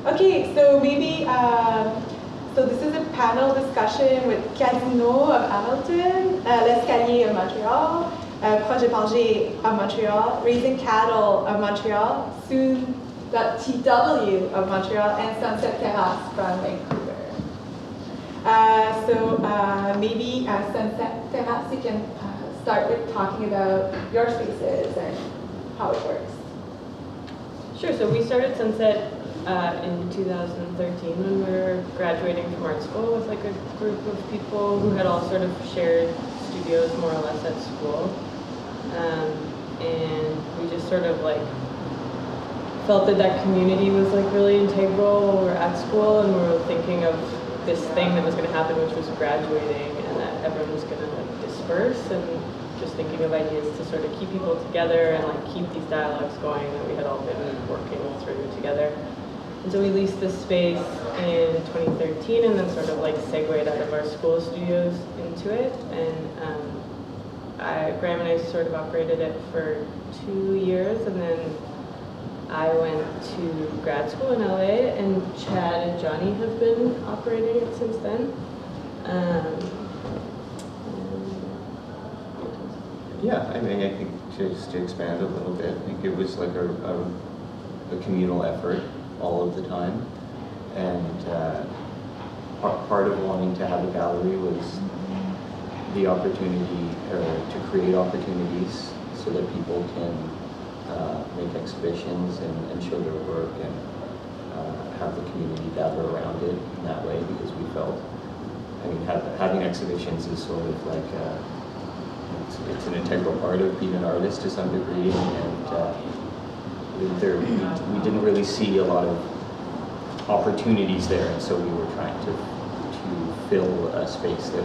Okay, so maybe, so this is a panel discussion with Casino of Hamilton, l'Escalier of Montreal, Projet Pangée of Montreal, Raising Cattle of Montreal, SOON.TW of Montreal, and Sunset Terrace from Vancouver. Maybe Sunset Terrace, you can start with talking about your spaces and how it works. Sure, so we started Sunset in 2013 when we were graduating from art school with like a group of people who had all sort of shared studios more or less at school. And we just sort of like felt that that community was like really integral while we were at school, and we were thinking of this thing that was going to happen, which was graduating, and that everyone was going to like disperse, and just thinking of ideas to sort of keep people together and like keep these dialogues going that we had all been working through together. And so we leased this space in 2013 and then sort of like segued out of our school studios into it. And Graham and I sort of operated it for 2 years, and then I went to grad school in LA, and Chad and Johnny have been operating it since then. Yeah, I mean, I think just to expand a little bit, I think it was like a communal effort all of the time, and part of wanting to have a gallery was the opportunity to create opportunities so that people can make exhibitions and show their work and have the community gather around it in that way, because we felt, I mean, having exhibitions is sort of like it's an integral part of being an artist to some degree, and we didn't really see a lot of opportunities there, and so we were trying to fill a space that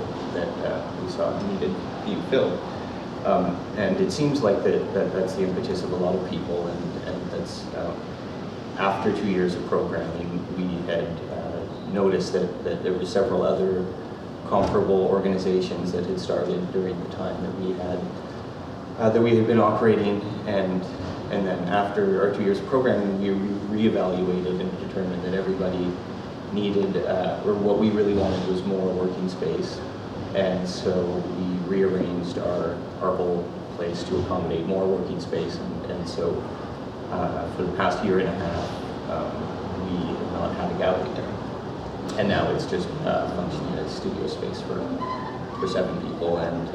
we saw needed being filled. And it seems like that's the impetus of a lot of people, and that's after 2 years of programming, we had noticed that there were several other comparable organizations that had started during the time that we had been operating, and then after our 2 years of programming, we reevaluated and determined that everybody needed, or what we really wanted was more working space, and so we rearranged our whole place to accommodate more working space, and so for the past year and a half, we have not had a gallery there. And now it's just functioning as studio space for 7 people, and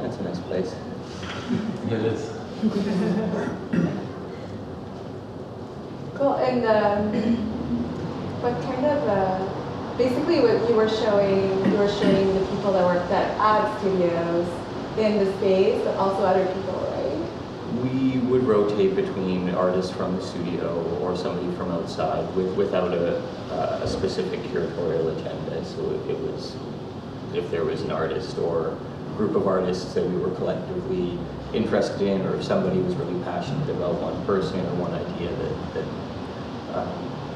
that's a nice place. It is. Cool. And what kind of basically what you were showing the people that worked at ad studios in the space, but also other people, right? We would rotate between artists from the studio or somebody from outside without a specific curatorial agenda. So it was, if there was an artist or group of artists that we were collectively interested in, or if somebody was really passionate about one person or one idea that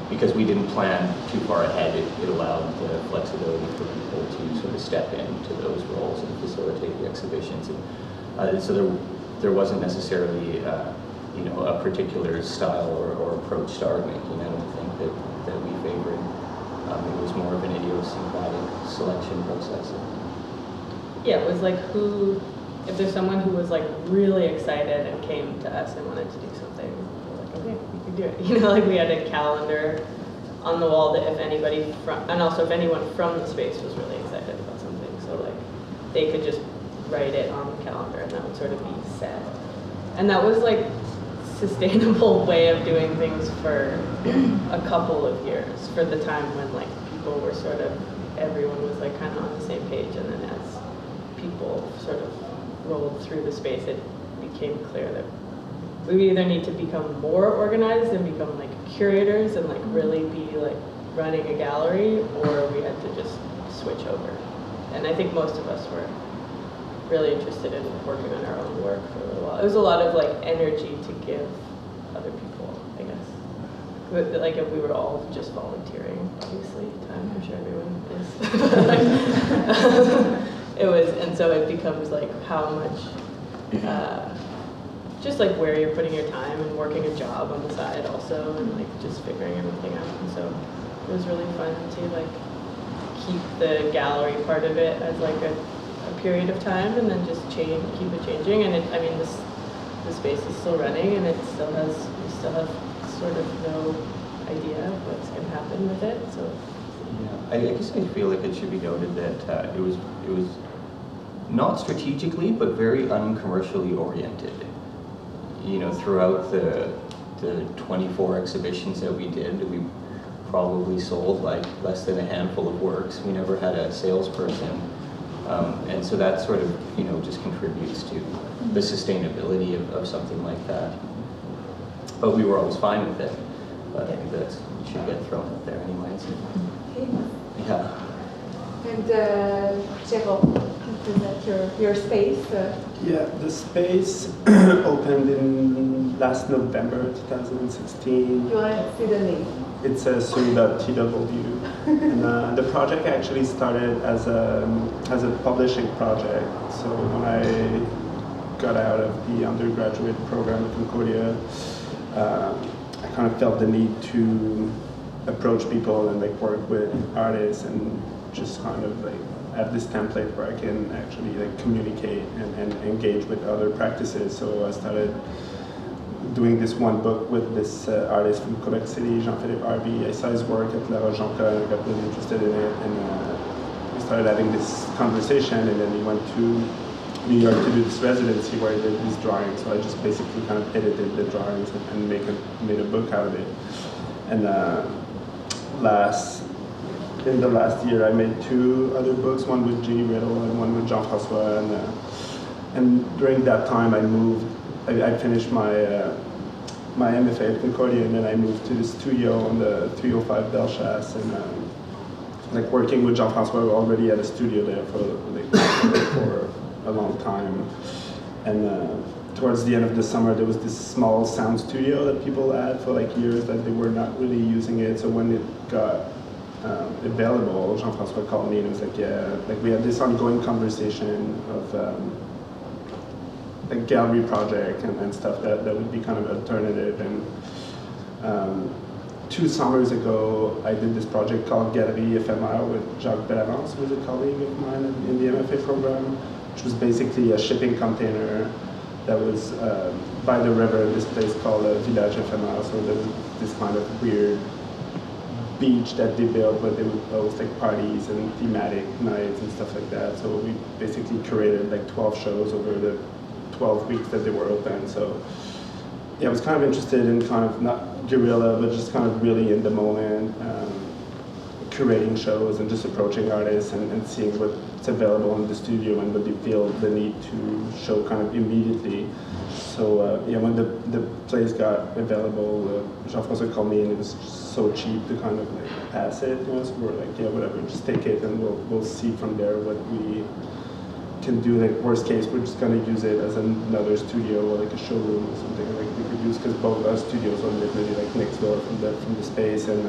because we didn't plan too far ahead, it allowed the flexibility for people to sort of step into those roles and facilitate the exhibitions. And so there wasn't necessarily a particular style or approach to art making. I don't think that we favored. It was more of an idiosyncratic selection process. Yeah, it was like if there's someone who was like really excited and came to us and wanted to do something, we were like, okay, we could do it. You know, like we had a calendar on the wall that if anybody and also if anyone from the space was really excited about something, so like they could just write it on the calendar and that would sort of be set. And that was like sustainable way of doing things for a couple of years, for the time when like people were sort of, everyone was like kind of on the same page, and then as people sort of rolled through the space, it became clear that we either need to become more organized and become like curators and like really be like running a gallery, or we had to just switch over. And I think most of us were really interested in working on our own work for a little while. It was a lot of like energy to give other people, I guess. But, like if we were all just volunteering, obviously, time, I'm sure everyone is. it was, and so it becomes like how much, just like where you're putting your time and working a job on the side also, and like just figuring everything out. And so it was really fun to like keep the gallery part of it as like a period of time, and then just keep it changing. And I mean, the space is still running, and we still have sort of no idea of what's going to happen with it. So yeah, I guess I feel like it should be noted that it was not strategically, but very uncommercially oriented. You know, throughout the 24 exhibitions that we did, we probably sold like less than a handful of works. We never had a salesperson. And so that sort of, you know, just contributes to the sustainability of something like that. But we were always fine with it. But I think that should get thrown out there anyways. Yeah. And Jérôme, present your space. Yeah, the space opened in last November 2016. You want to see the name? It's a SOON.TW. And the project actually started as a publishing project. So when I got out of the undergraduate program at Concordia, I kind of felt the need to approach people and like work with artists and just kind of like have this template where I can actually like communicate and engage with other practices. So I started doing this one book with this artist from Quebec City, Jean-Philippe Harvey. I saw his work at La Rojanka and I got really interested in it, and we started having this conversation, and then he went to New York to do this residency where he did these drawings. So I just basically kind of edited the drawings and made a book out of it. And in the last year, I made 2 other books, one with Ginny Riddle and one with Jean-François. And during that time, I moved. I finished my MFA at Concordia, and then I moved to the studio on the 305 Bellechasse, and like working with Jean-François. We already had a studio there for a long time. And towards the end of the summer, there was this small sound studio that people had for like years that they were not really using it. So when it got available, Jean-François called me and was like, yeah, like we had this ongoing conversation of a gallery project and stuff that would be kind of alternative. And 2 summers ago, I did this project called Galerie Éphémère with Jacques Bellavance, who was a colleague of mine in the MFA program, which was basically a shipping container that was by the river in this place called Village Éphémère. So there was this kind of weird beach that they built where they would host like parties and thematic nights and stuff like that. So we basically curated like 12 shows over the 12 weeks that they were open. So yeah, I was kind of interested in kind of not guerrilla, but just kind of really in the moment, curating shows and just approaching artists and seeing what's available in the studio and what they feel the need to show kind of immediately. So yeah, when the place got available, Jean-François called me and it was so cheap to kind of like pass it. You know, so we're like, yeah, whatever, just take it and we'll see from there what we can do. Like worst case, we're just gonna use it as another studio or like a showroom or something like we could use, because both our studios are literally like next door from the space. And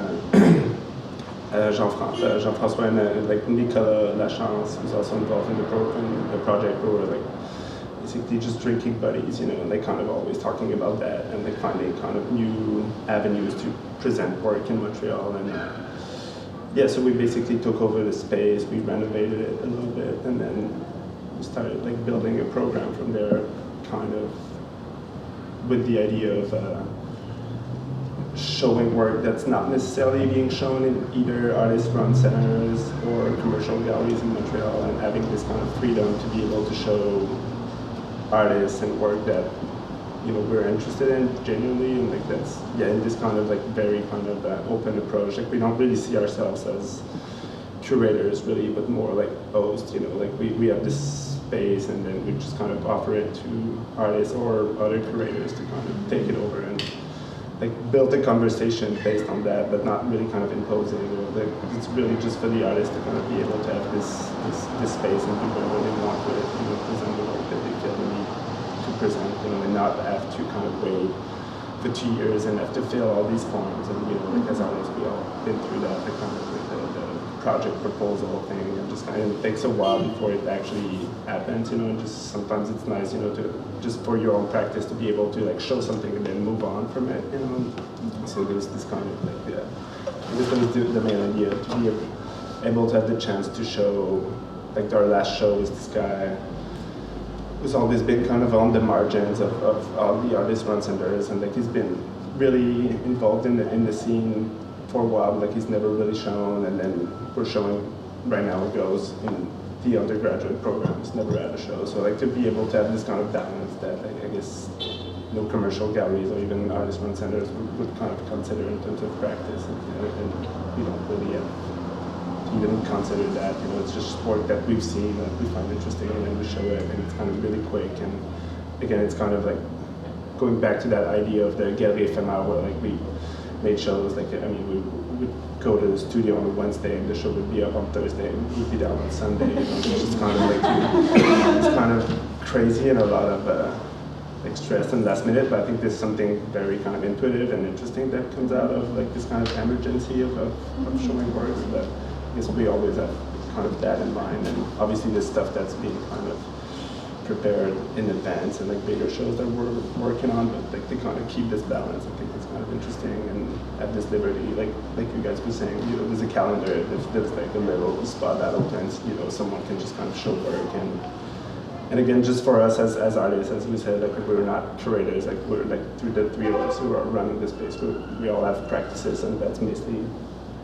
Jean-François and like Nicolas Lachance, who's also involved in the project, where we're like basically just drinking buddies, you know, and like kind of always talking about that and like finding kind of new avenues to present work in Montreal. And yeah, so we basically took over the space, we renovated it a little bit, and then we started like building a program from there, kind of with the idea of showing work that's not necessarily being shown in either artist-run centers or commercial galleries in Montreal, and having this kind of freedom to be able to show artists and work that, you know, we're interested in genuinely, and like that's, yeah, in this kind of like very kind of open approach. Like we don't really see ourselves as curators really, but more like hosts, you know, like we have this space and then we just kind of offer it to artists or other curators to kind of take it over and like build a conversation based on that, but not really kind of imposing. Or like, it's really just for the artists to kind of be able to have this space and do whatever they want with it, you know, present the work that they feel the need to present, you know, and not have to kind of wait for 2 years and have to fill all these forms. And you know, like as artists, we all been through that, the kind of like the project proposal thing, and just kind of, it takes a while before it actually happens, you know, and just sometimes it's nice, you know, to just for your own practice to be able to like show something and then move on from it, you know. So there's this kind of like, I guess that was the main idea, to be able to have the chance to show, like our last show is this guy who's always been kind of on the margins of all the artist run centers, and like he's been really involved in the scene for a while, like he's never really shown, and then we're showing right now it goes in the undergraduate program, it's never had a show. So like to be able to have this kind of balance that like, I guess no commercial galleries or even artist run centers would kind of consider in terms of practice, and we don't really even consider that, you know, it's just work that we've seen that we find interesting, and then we show it, and it's kind of really quick, and again, it's kind of like going back to that idea of the Galerie Éphémère, where like we made shows, like, I mean, we would go to the studio on a Wednesday, and the show would be up on Thursday, and we'd be down on Sunday, you know, it's just kind of like, it's kind of crazy and a lot of like stress and last minute, but I think there's something very kind of intuitive and interesting that comes out of like this kind of emergency of showing works, but I guess we always have kind of that in mind, and obviously this stuff that's being kind of prepared in advance and like bigger shows that we're working on, but like to kind of keep this balance, I think it's kind of interesting, and have this liberty, like you guys were saying, you know, there's a calendar, there's like a little spot that opens, you know, someone can just kind of show work, and again, just for us as artists, as we said, like we're not curators, like we're like through the three of us who are running this space, we all have practices, and that's mostly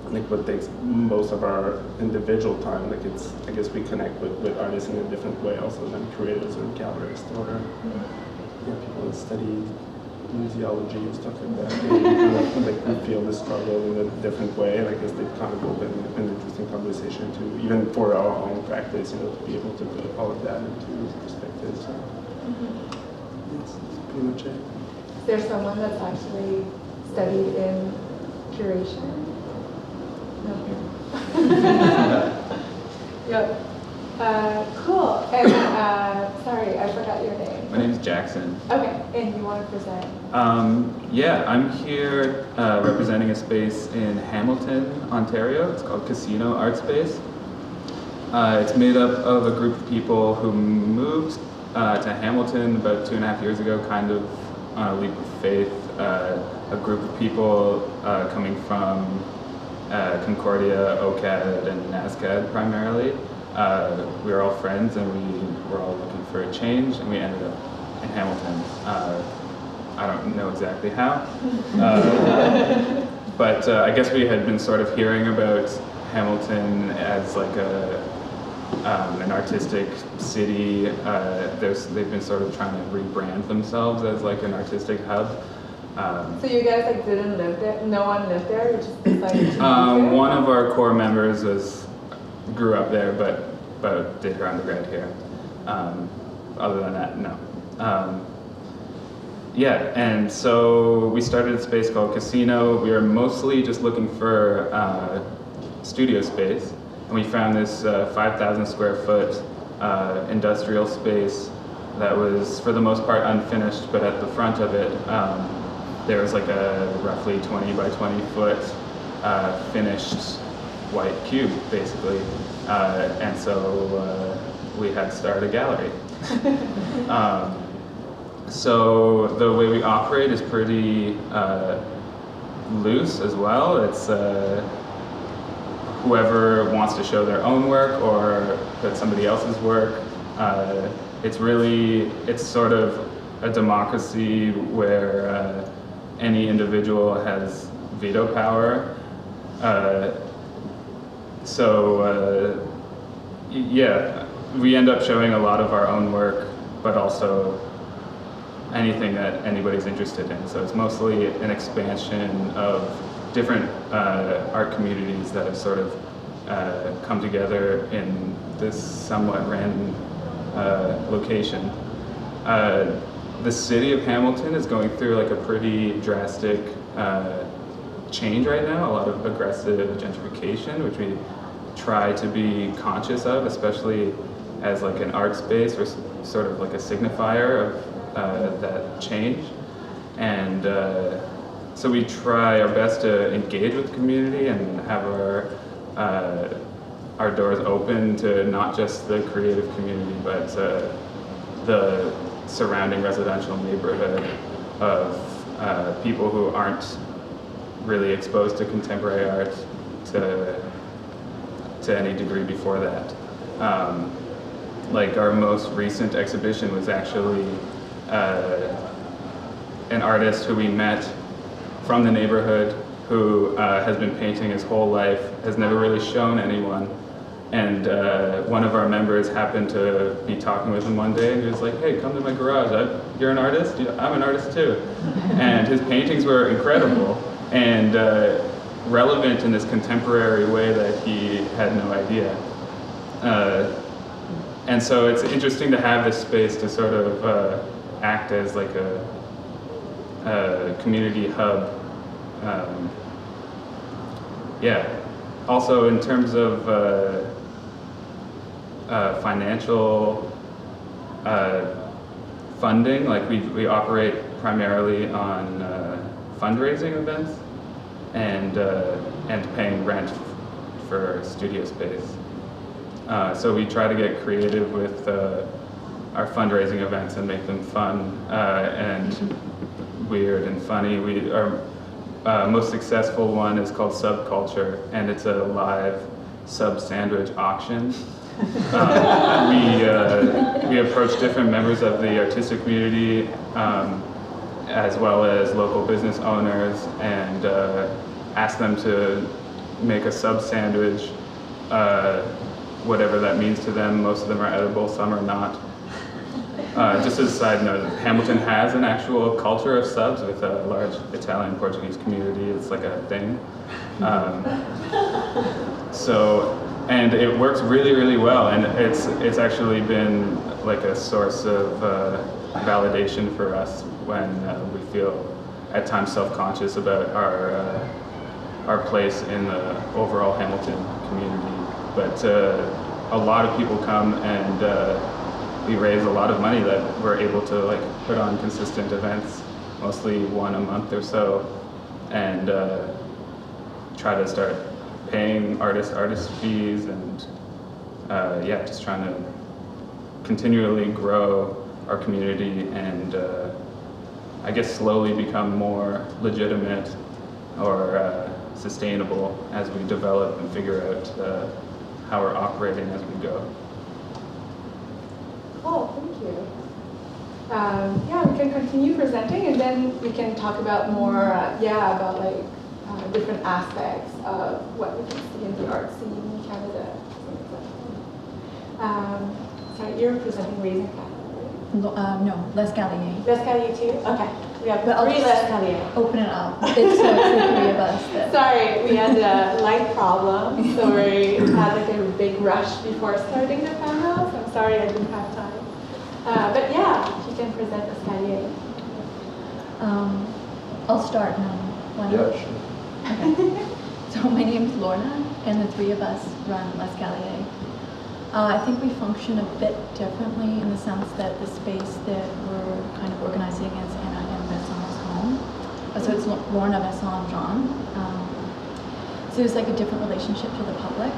like what takes most of our individual time. Like it's, I guess we connect with artists in a different way also than curators or gallerists or people that study museology and stuff like that. They kind of, like we feel the struggle in a different way, and I guess they kind of open an interesting conversation to, even for our own practice, you know, to be able to put all of that into perspective. So that's pretty much it. Is there someone that's actually studied in curation? Yep. Cool. And sorry, I forgot your name. My name is Jackson. Okay, and you want to present? Yeah, I'm here representing a space in Hamilton, Ontario. It's called Casino Art Space. It's made up of a group of people who moved to Hamilton about 2.5 years ago, kind of on a leap of faith. A group of people coming from Concordia, OCAD, and NASCAD primarily. We were all friends, and we were all looking for a change, and we ended up in Hamilton. I don't know exactly how, but I guess we had been sort of hearing about Hamilton as like an artistic city. They've been sort of trying to rebrand themselves as like an artistic hub. So you guys like didn't live there? No one lived there? You just decided to move there? One of our core members grew up there, but did her undergrad here. Other than that, no. Yeah, and so we started a space called Casino. We were mostly just looking for studio space, and we found this 5,000 square foot industrial space that was, for the most part, unfinished, but at the front of it, there was like a roughly 20 by 20 foot finished white cube, basically. And so we had to start a gallery. So the way we operate is pretty loose as well. It's whoever wants to show their own work or put somebody else's work. It's sort of a democracy where any individual has veto power. Yeah, we end up showing a lot of our own work, but also anything that anybody's interested in. So it's mostly an expansion of different art communities that have sort of come together in this somewhat random location. The city of Hamilton is going through like a pretty drastic change right now, a lot of aggressive gentrification, which we try to be conscious of, especially as like an art space or sort of like a signifier of that change. And so we try our best to engage with the community and have our our doors open to not just the creative community, but the surrounding residential neighborhood of people who aren't really exposed to contemporary art to any degree before that. Like our most recent exhibition was actually an artist who we met from the neighborhood who has been painting his whole life, has never really shown anyone. And one of our members happened to be talking with him one day, and he was like, "Hey, come to my garage. You're an artist? Yeah, I'm an artist too." And his paintings were incredible and relevant in this contemporary way that he had no idea. And so it's interesting to have this space to sort of act as like a community hub. Yeah. Also, in terms of financial funding, like we operate primarily on fundraising events and paying rent for studio space. So we try to get creative with our fundraising events and make them fun and weird and funny. Our most successful one is called Subculture, and it's a live sub sandwich auction. We approach different members of the artistic community as well as local business owners and ask them to make a sub sandwich, whatever that means to them. Most of them are edible, some are not. Just as a side note, Hamilton has an actual culture of subs with a large Italian Portuguese community. It's like a thing. And it works really, really well, and it's actually been like a source of validation for us when we feel at times self-conscious about our place in the overall Hamilton community. But a lot of people come and we raise a lot of money that we're able to like put on consistent events, mostly one a month or so, and try to start paying artist fees and yeah, just trying to continually grow our community and I guess slowly become more legitimate or sustainable as we develop and figure out how we're operating as we go. Cool, thank you. Yeah, we can continue presenting and then we can talk about more, about like different aspects of what we can see in the art scene in Canada. Sorry, you're presenting Raising Canada, right? No, L'Escalier. L'Escalier too? Okay. We have But I'll three just L'Escalier. Open it up. It's the three of us. Sorry, we had a light problem, so we had like a big rush before starting the panel, so I'm sorry I didn't have time. But yeah, if you can present L'Escalier. I'll start now. Why not? Yeah, sure. Okay. So my name's Lorna, and the three of us run L'Escalier. I think we function a bit differently in the sense that the space that we're kind of organizing is Anna and Vincent's home. So it's Lorna, Vincent, and John. So there's like a different relationship to the public.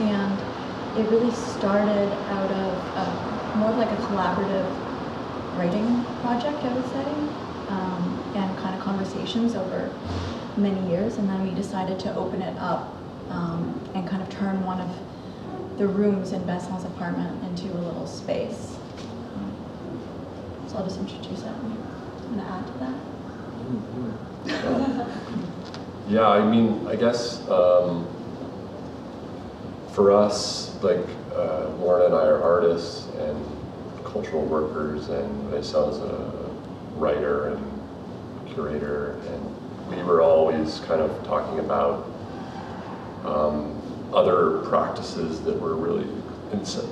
And it really started out of more of like a collaborative writing project, I would say, and kind of conversations over many years. And then we decided to open it up and kind of turn one of the rooms in Vincent's apartment into a little space. So I'll just introduce it. I'm going to add to that. Yeah, I mean, I guess for us, like Lauren and I are artists and cultural workers, and myself as a writer and curator, and we were always kind of talking about other practices that were really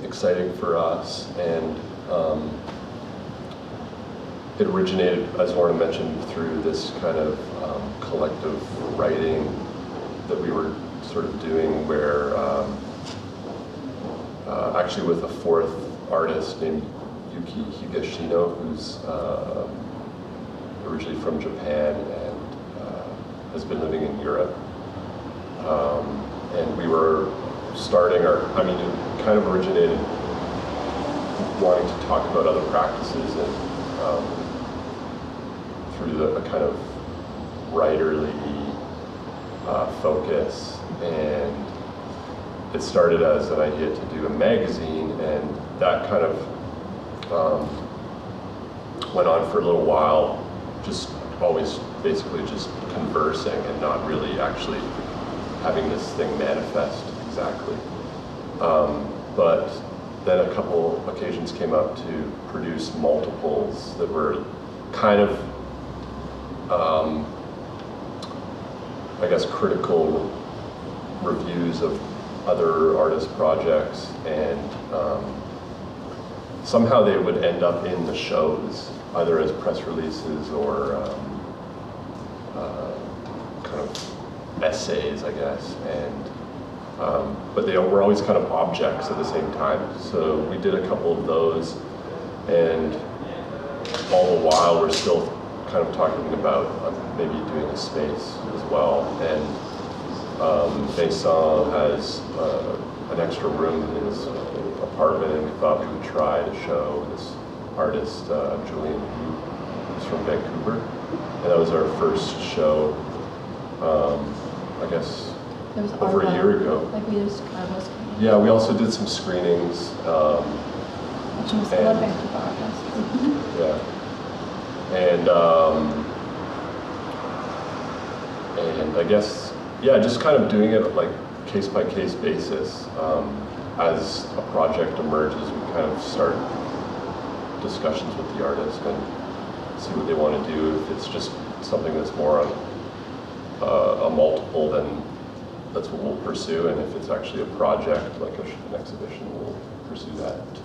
exciting for us, and it originated, as Lorna mentioned, through this kind of collective writing that we were sort of doing where actually with a fourth artist named Yuki Higashino, who's originally from Japan and has been living in Europe. And we were starting our, I mean, it kind of originated wanting to talk about other practices and through a kind of writerly focus. And it started as an idea to do a magazine, and that kind of went on for a little while, just always basically just conversing and not really actually having this thing manifest exactly. But then a couple occasions came up to produce multiples that were kind of, I guess, critical reviews of other artist projects, and somehow they would end up in the shows, either as press releases or kind of essays, I guess. And but they were always kind of objects at the same time. So we did a couple of those, and all the while we're still kind of talking about maybe doing a space as well. And Vincent has an extra room in his apartment, and we thought we would try to show this artist, Julian, who's from Vancouver. And that was our first show, I guess, There was over a year ago. Like we did Arvo screening. Yeah, we also did some screenings. Which was a lot of Vancouver artists. Yeah. And I guess, yeah, just kind of doing it like case by case basis. As a project emerges, we kind of start discussions with the artist and see what they want to do. If it's just something that's more on a multiple, then that's what we'll pursue. And if it's actually a project, like an exhibition, we'll pursue that too.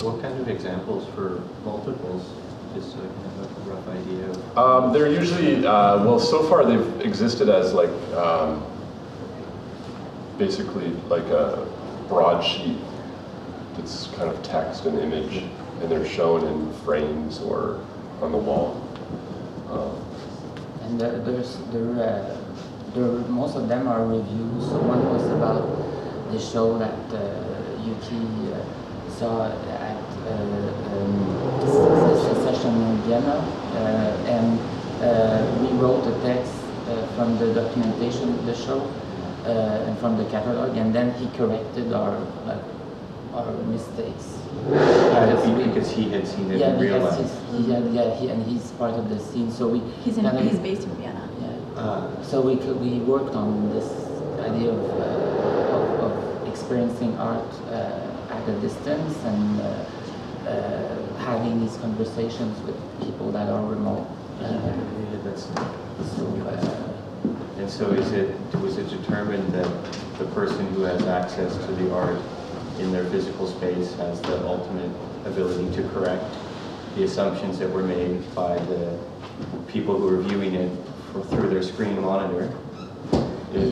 What kind of examples for multiples? Just so I can have a rough idea of. They're usually, well, so far they've existed as like, basically like a broadsheet that's kind of text and image, and they're shown in frames or on the wall. And most of them are reviews. So one was about the show that Yuki saw at a session in Vienna, and we wrote a text from the documentation of the show and from the catalog, and then he corrected our mistakes. Because he had seen it in real life. And he's part of the scene, so we. He's based in Vienna. Yeah. So we worked on this idea of experiencing art at a distance and having these conversations with people that are remote. And so was it determined that the person who has access to the art in their physical space has the ultimate ability to correct the assumptions that were made by the people who are viewing it through their screen monitor?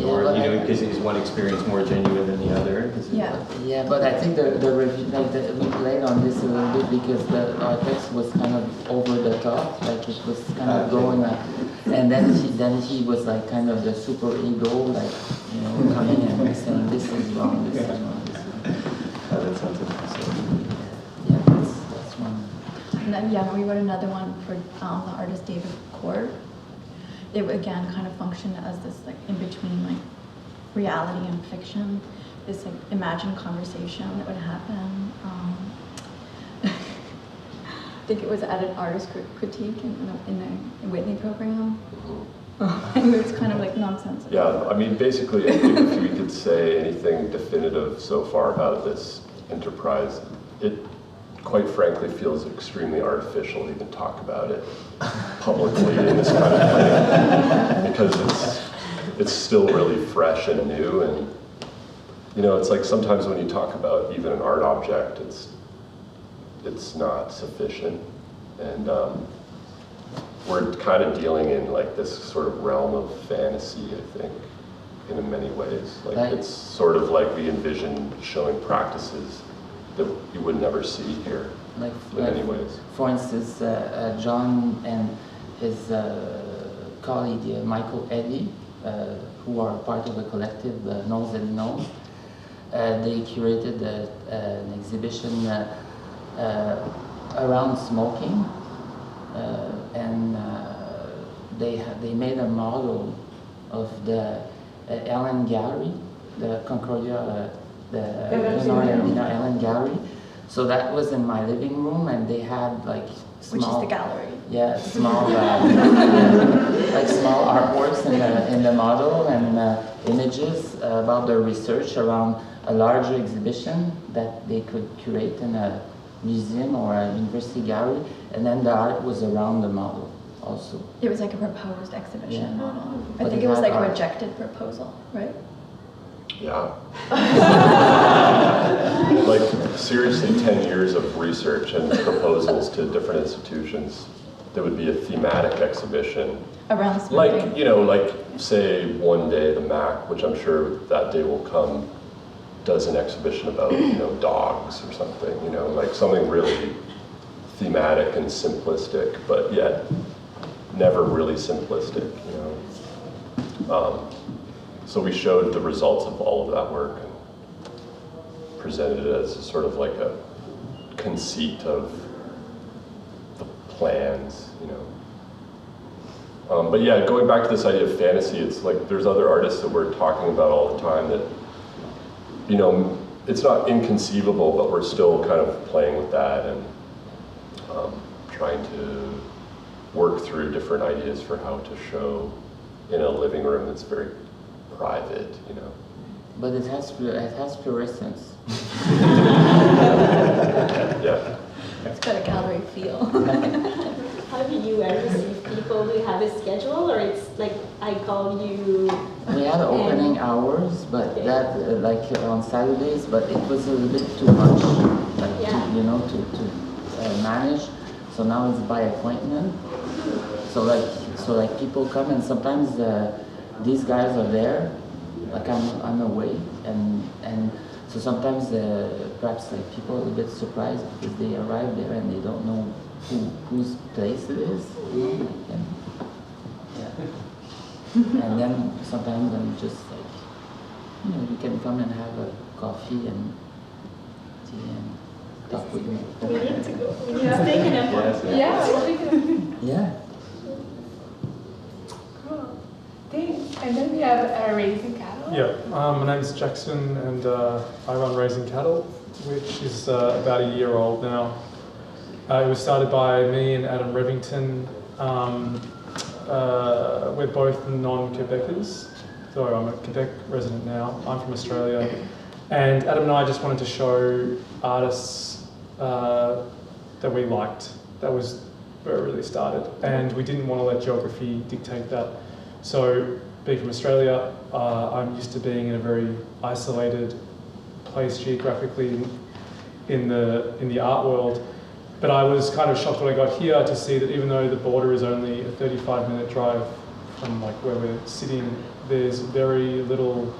Or, because is one experience more genuine than the other? Yeah, but I think the review, we played on this a little bit because our text was kind of over the top, like it was kind of going like, and then he was like kind of the super ego, like, coming and saying this is wrong, this is wrong, this is wrong. That sounds interesting. Yeah, that's one. And then, we wrote another one for the artist David Court. It would again kind of function as this like in between like reality and fiction, this like imagined conversation that would happen. I think it was at an artist critique in the Whitney program. And it was kind of like nonsensical. Yeah, I mean, basically, I think if we could say anything definitive so far about this enterprise, it quite frankly feels extremely artificial to even talk about it publicly in this kind of way, because it's still really fresh and new. And it's like sometimes when you talk about even an art object, it's not sufficient. And we're kind of dealing in like this sort of realm of fantasy, I think, in many ways. Like it's sort of like we envision showing practices that you would never see here, in many ways. For instance, John and his colleague, Michael Eddy, who are part of a collective, Knows That He Knows. They curated an exhibition around smoking, and they made a model of the Ellen Gallery, the Concordia, the Ellen Gallery. So that was in my living room, and they had like small, Which is the gallery. yeah, small like small artworks in the model and images about their research around a larger exhibition that they could curate in a museum or a university gallery, and then the art was around the model also. It was like a proposed exhibition Yeah. model. I But think it it was had like a art. rejected proposal, right? Yeah. Like seriously 10 years of research and proposals to different institutions. There would be a thematic exhibition. Around smoking. Like, you know, like say one day the MAC, which I'm sure that day will come, does an exhibition about, you know, dogs or something, you know, like something really thematic and simplistic, but yet never really simplistic, you know. So we showed the results of all of that work and presented it as a sort of like a conceit of the plans, you know. But yeah, going back to this idea of fantasy, it's like there's other artists that we're talking about all the time that, you know, it's not inconceivable, but we're still kind of playing with that and trying to work through different ideas for how to show in a living room that's very private, you know. But it has fluorescence. Yeah. It's got a gallery feel. How do you receive people who have a schedule, or it's like I call you? We had opening hours, but that like on Saturdays, but it was a little bit too much, like Yeah. you know, to manage. So now it's by appointment. So like people come, and sometimes these guys are there, like I'm away, and so sometimes perhaps like people are a bit surprised because they arrive there and they don't know whose place it is. You know, like, and, yeah. And then sometimes I'm just like, you know, you can come and have a coffee and tea and talk with me. We need to go. We need to take an appointment. Yeah, we'll take it. Yeah. Cool. Thanks. And then we have Raising Cattle. Yeah, my name's Jackson, and I run Raising Cattle, which is about a year old now. It was started by me and Adam Revington. We're both non-Quebecers, so I'm a Quebec resident now. I'm from Australia. And Adam and I just wanted to show artists that we liked. That was where it really started. And we didn't want to let geography dictate that. So, being from Australia, I'm used to being in a very isolated place geographically in the art world. But I was kind of shocked when I got here to see that even though the border is only a 35-minute drive from like where we're sitting, there's very little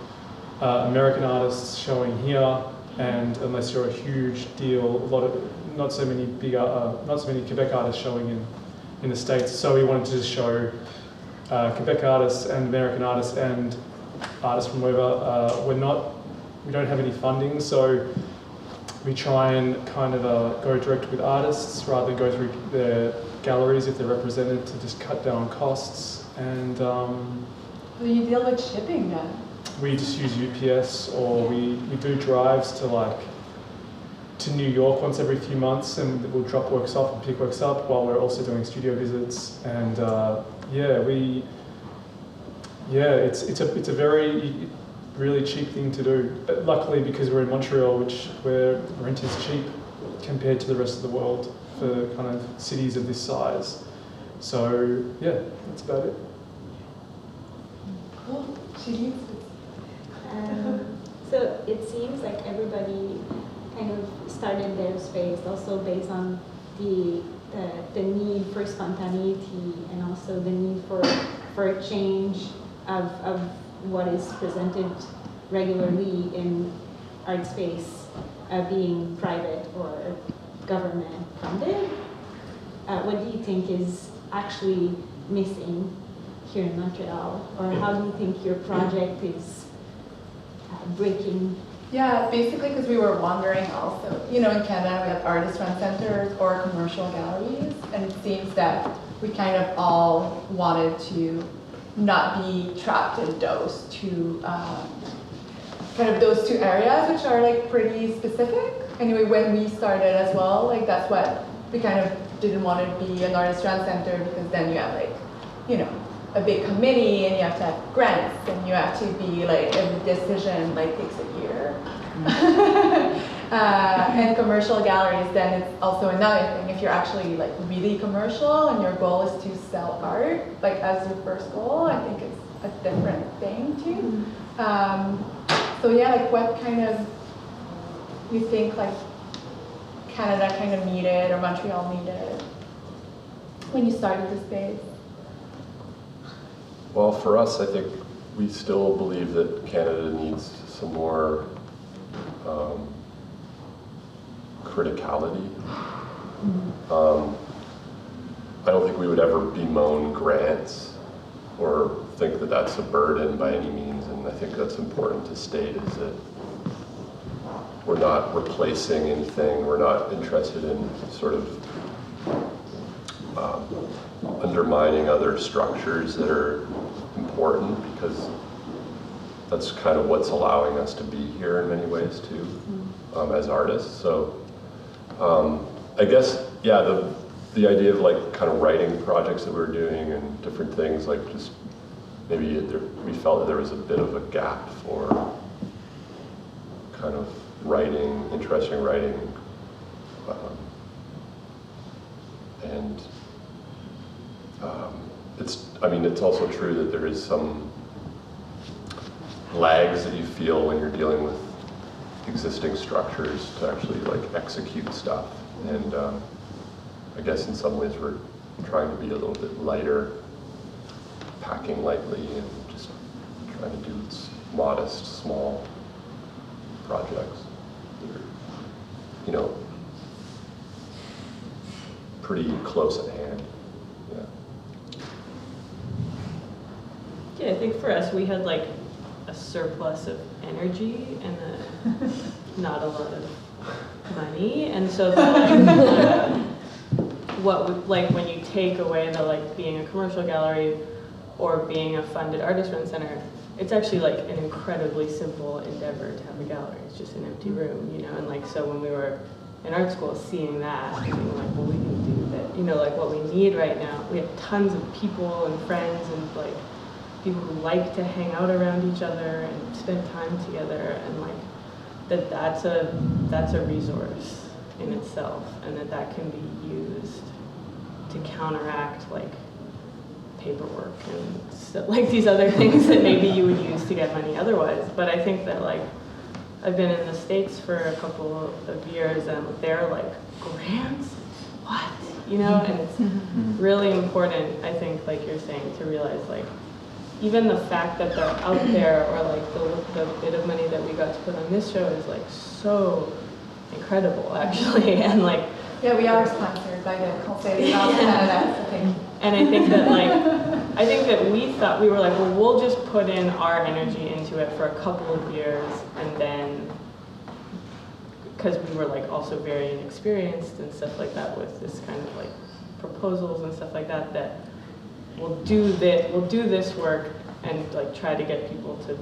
American artists showing here, and unless you're a huge deal, not so many Quebec artists showing in the States. So we wanted to just show Quebec artists and American artists and artists from wherever. We don't have any funding, so we try and kind of go direct with artists rather than go through their galleries if they're represented, to just cut down costs. And Well, you deal with shipping then. we just use UPS, or we do drives to New York once every few months, and we'll drop works off and pick works up while we're also doing studio visits. And it's a very really cheap thing to do. But luckily, because we're in Montreal, where rent is cheap compared to the rest of the world for kind of cities of this size. So yeah, that's about it. Cool. She needs So it seems like everybody kind of started their space also based on the need for spontaneity and also the need for a change of what is presented regularly in art space being private or government funded. What do you think is actually missing here in Montreal? Or how do you think your project is breaking? Yeah, basically because we were wondering also, you know, in Canada we have artist-run centers or commercial galleries, and it seems that we kind of all wanted to not be trapped in those two, those two areas, which are like pretty specific. Anyway, when we started as well, like that's what we kind of didn't want to be an artist-run center, because then you have like, you know, a big committee and you have to have grants and you have to be like, every decision like takes a year. And commercial galleries, then it's also another thing. If you're actually like really commercial and your goal is to sell art, like as your first goal, I think it's a different thing too. So yeah, like what kind of, you think like Canada kind of needed or Montreal needed when you started the space? Well, for us, I think we still believe that Canada needs some more criticality. I don't think we would ever bemoan grants or think that that's a burden by any means, and I think that's important to state, is that we're not replacing anything, we're not interested in sort of undermining other structures that are important, because that's kind of what's allowing us to be here in many ways too, as artists. So I guess, yeah, the idea of like kind of writing projects that we're doing and different things, like just maybe we felt that there was a bit of a gap for kind of writing, interesting writing, and it's also true that there is some lags that you feel when you're dealing with existing structures to actually like execute stuff. And I guess in some ways we're trying to be a little bit lighter, packing lightly, and just trying to do modest, small projects that are, you know, pretty close at hand. Yeah, I think for us, we had like a surplus of energy and not a lot of money, and so when you take away the like being a commercial gallery or being a funded artist-run center, it's actually like an incredibly simple endeavor to have a gallery. It's just an empty room, you know. And like so, when we were in art school, seeing that, and being like, well, we can do that, you know, like what we need right now. We have tons of people and friends and like people who like to hang out around each other and spend time together, and like that's a resource in itself, and that can be used to counteract like paperwork and stuff, like these other things that maybe you would use to get money otherwise. But I think that like I've been in the States for a couple of years, and they're like, grants? What? You know, and it's really important, I think, like you're saying, to realize like even the fact that they're out there, or like the bit of money that we got to put on this show is like so incredible, actually. And like, yeah, we are sponsored by the Conseil of Canada, I think. And I think that we thought, we were like, well, we'll just put in our energy into it for a couple of years, and then, because we were like also very inexperienced and stuff like that with this kind of like proposals and stuff like that, that we'll do this work and like try to get people to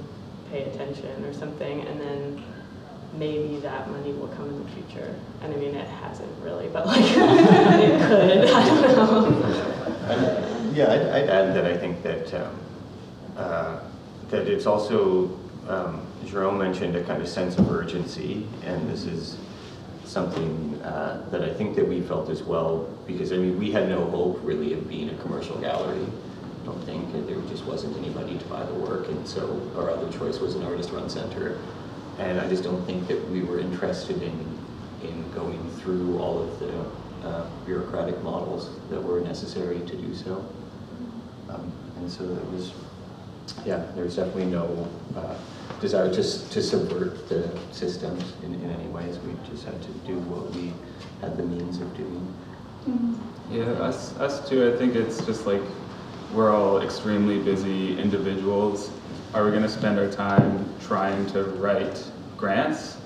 pay attention or something, and then maybe that money will come in the future. And I mean, it hasn't really, but like it could. I don't know. Yeah, I'd add that I think that that it's also, Jerome mentioned a kind of sense of urgency, and this is something that I think that we felt as well, because I mean, we had no hope really of being a commercial gallery. I don't think there just wasn't anybody to buy the work, and so our other choice was an artist-run center. And I just don't think that we were interested in going through all of the bureaucratic models that were necessary to do so. And so there was definitely no desire to subvert the systems in any ways. We just had to do what we had the means of doing. Yeah, us too. I think it's just like we're all extremely busy individuals. Are we going to spend our time trying to write grants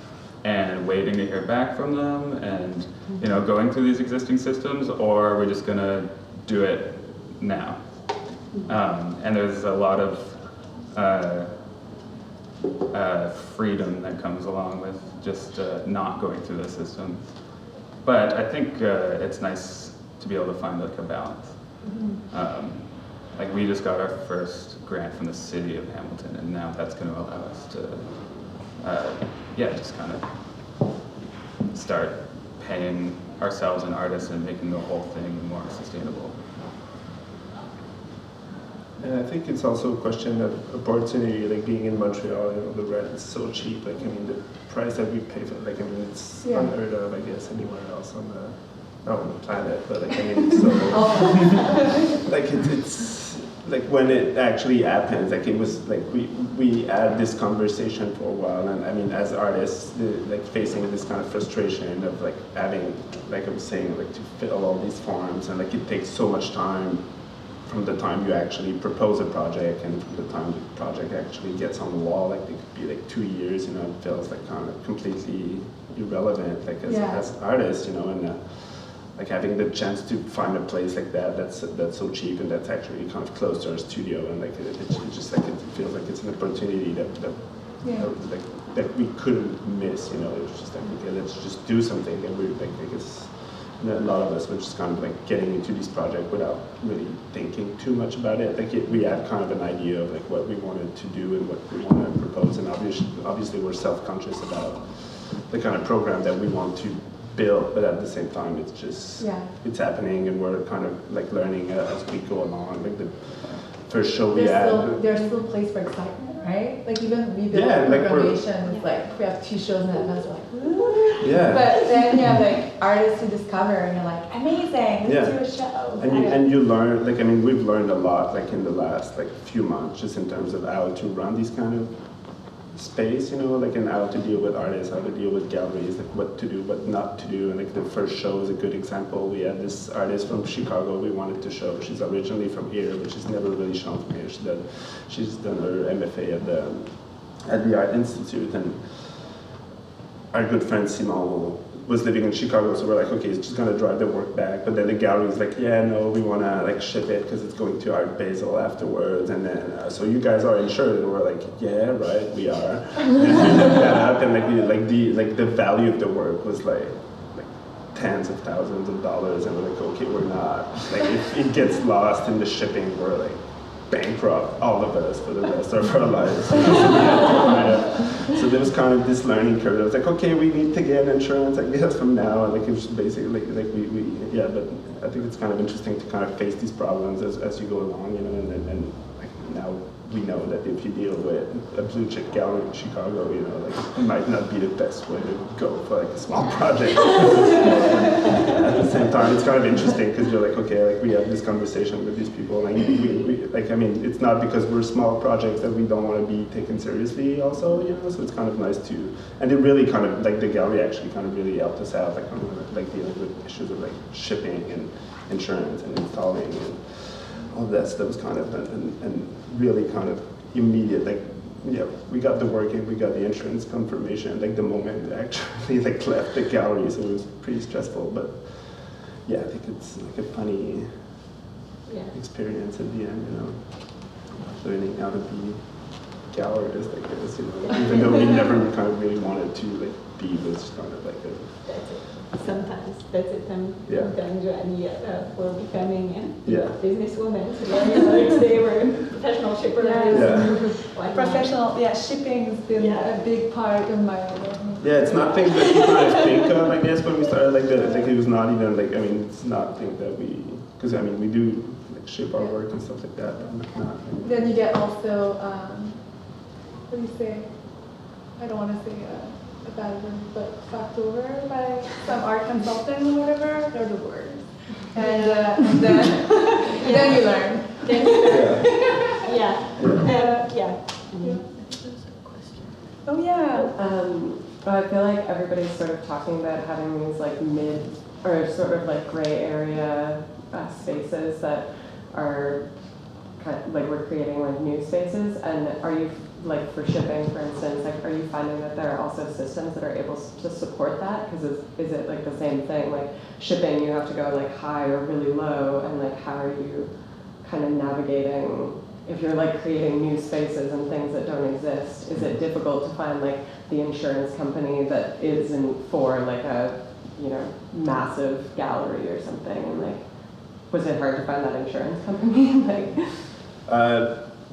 and waiting to hear back from them and going through these existing systems, or are we just going to do it now? And there's a lot of freedom that comes along with just not going through the system. But I think it's nice to be able to find like a balance. Like we just got our first grant from the city of Hamilton, and now that's going to allow us to, just kind of start paying ourselves and artists and making the whole thing more sustainable. And I think it's also a question of opportunity, like being in Montreal, the rent is so cheap. Like, I mean, the price that we pay for, like, I mean, it's unheard of, I guess, anywhere else on the planet. But like, I mean, so, like, it's like when it actually happens, like it was like we had this conversation for a while, and I mean, as artists, like facing this kind of frustration of like having, like I was saying, like to fill all these forms, and like it takes so much time from the time you actually propose a project and from the time the project actually gets on the wall. Like it could be like 2 years, it feels like kind of completely irrelevant, like as artists, and like having the chance to find a place like that's so cheap and that's actually kind of close to our studio, and like it's just like it feels like it's an opportunity that we couldn't miss. It was just like, okay, let's just do something, and we're like, I guess a lot of us were just kind of like getting into this project without really thinking too much about it. Like we had kind of an idea of like what we wanted to do and what we want to propose, and obviously we're self-conscious about the kind of program that we want to build, but at the same time it's just it's happening, and we're kind of like learning as we go along. Like the first show we had, there's still a place for excitement, right? Like even we build programations, like we have 2 shows in advance, we're like, woo! But then you have like artists who discover, and you're like, amazing, let's do a show. And you learn, like, I mean, we've learned a lot, like in the last like few months, just in terms of how to run these kind of space, like, and how to deal with artists, how to deal with galleries, like what to do, what not to do. And like the first show is a good example. We had this artist from Chicago we wanted to show. She's originally from here, but she's never really shown from here. She's done her MFA at the Art Institute, and our good friend Simon was living in Chicago, so we're like, okay, she's gonna drive the work back. But then the gallery's like, yeah, no, we wanna like ship it because it's going to Art Basel afterwards. And then, so you guys are insured, and we're like, yeah, right, we are. And we looked that up, and the value of the work was like tens of thousands of dollars, and we're like, okay, we're not. Like if it gets lost in the shipping, we're like bankrupt, all of us, for the rest of our lives. So there was kind of this learning curve. It was like, okay, we need to get insurance, I guess, from now. And like it was basically but I think it's kind of interesting to kind of face these problems as you go along, and like now we know that if you deal with a blue chip gallery in Chicago, like it might not be the best way to go for like a small project. At the same time, it's kind of interesting because you're like, okay, like we have this conversation with these people, like I mean, it's not because we're small projects that we don't want to be taken seriously also, so it's kind of nice to, and it really kind of, like the gallery actually kind of really helped us out, like dealing with issues of like shipping and insurance and installing and all that stuff was kind of, and really kind of immediate, like, we got the work in, we got the insurance confirmation, like the moment we actually like left the gallery, so it was pretty stressful, but I think it's like a funny experience at the end, learning how to be gallerist, I guess, even though we never kind of really wanted to like be, was just kind of like a... That's it. Sometimes that's it. Sometimes Joannie for becoming businesswoman. So they were professional shippers. Professional, shipping has been a big part of my life. Yeah, it's not things that you kind of think of, I guess, when we started, like it was not even like, I mean, it's not things that we, because I mean, we do like ship our work and stuff like that, but not. I mean, then you get also, what do you say? I don't want to say a bad word, but fucked over by some art consultant or whatever. They're the worst. And then you learn. Oh yeah. I feel like everybody's sort of talking about having these like mid or sort of like gray area spaces that are like we're creating like new spaces, and are you like for shipping, for instance, like are you finding that there are also systems that are able to support that? Because is it like the same thing? Like shipping, you have to go like high or really low, and like how are you kind of navigating if you're like creating new spaces and things that don't exist? Is it difficult to find like the insurance company that isn't for like a, you know, massive gallery or something? And like, was it hard to find that insurance company? Like,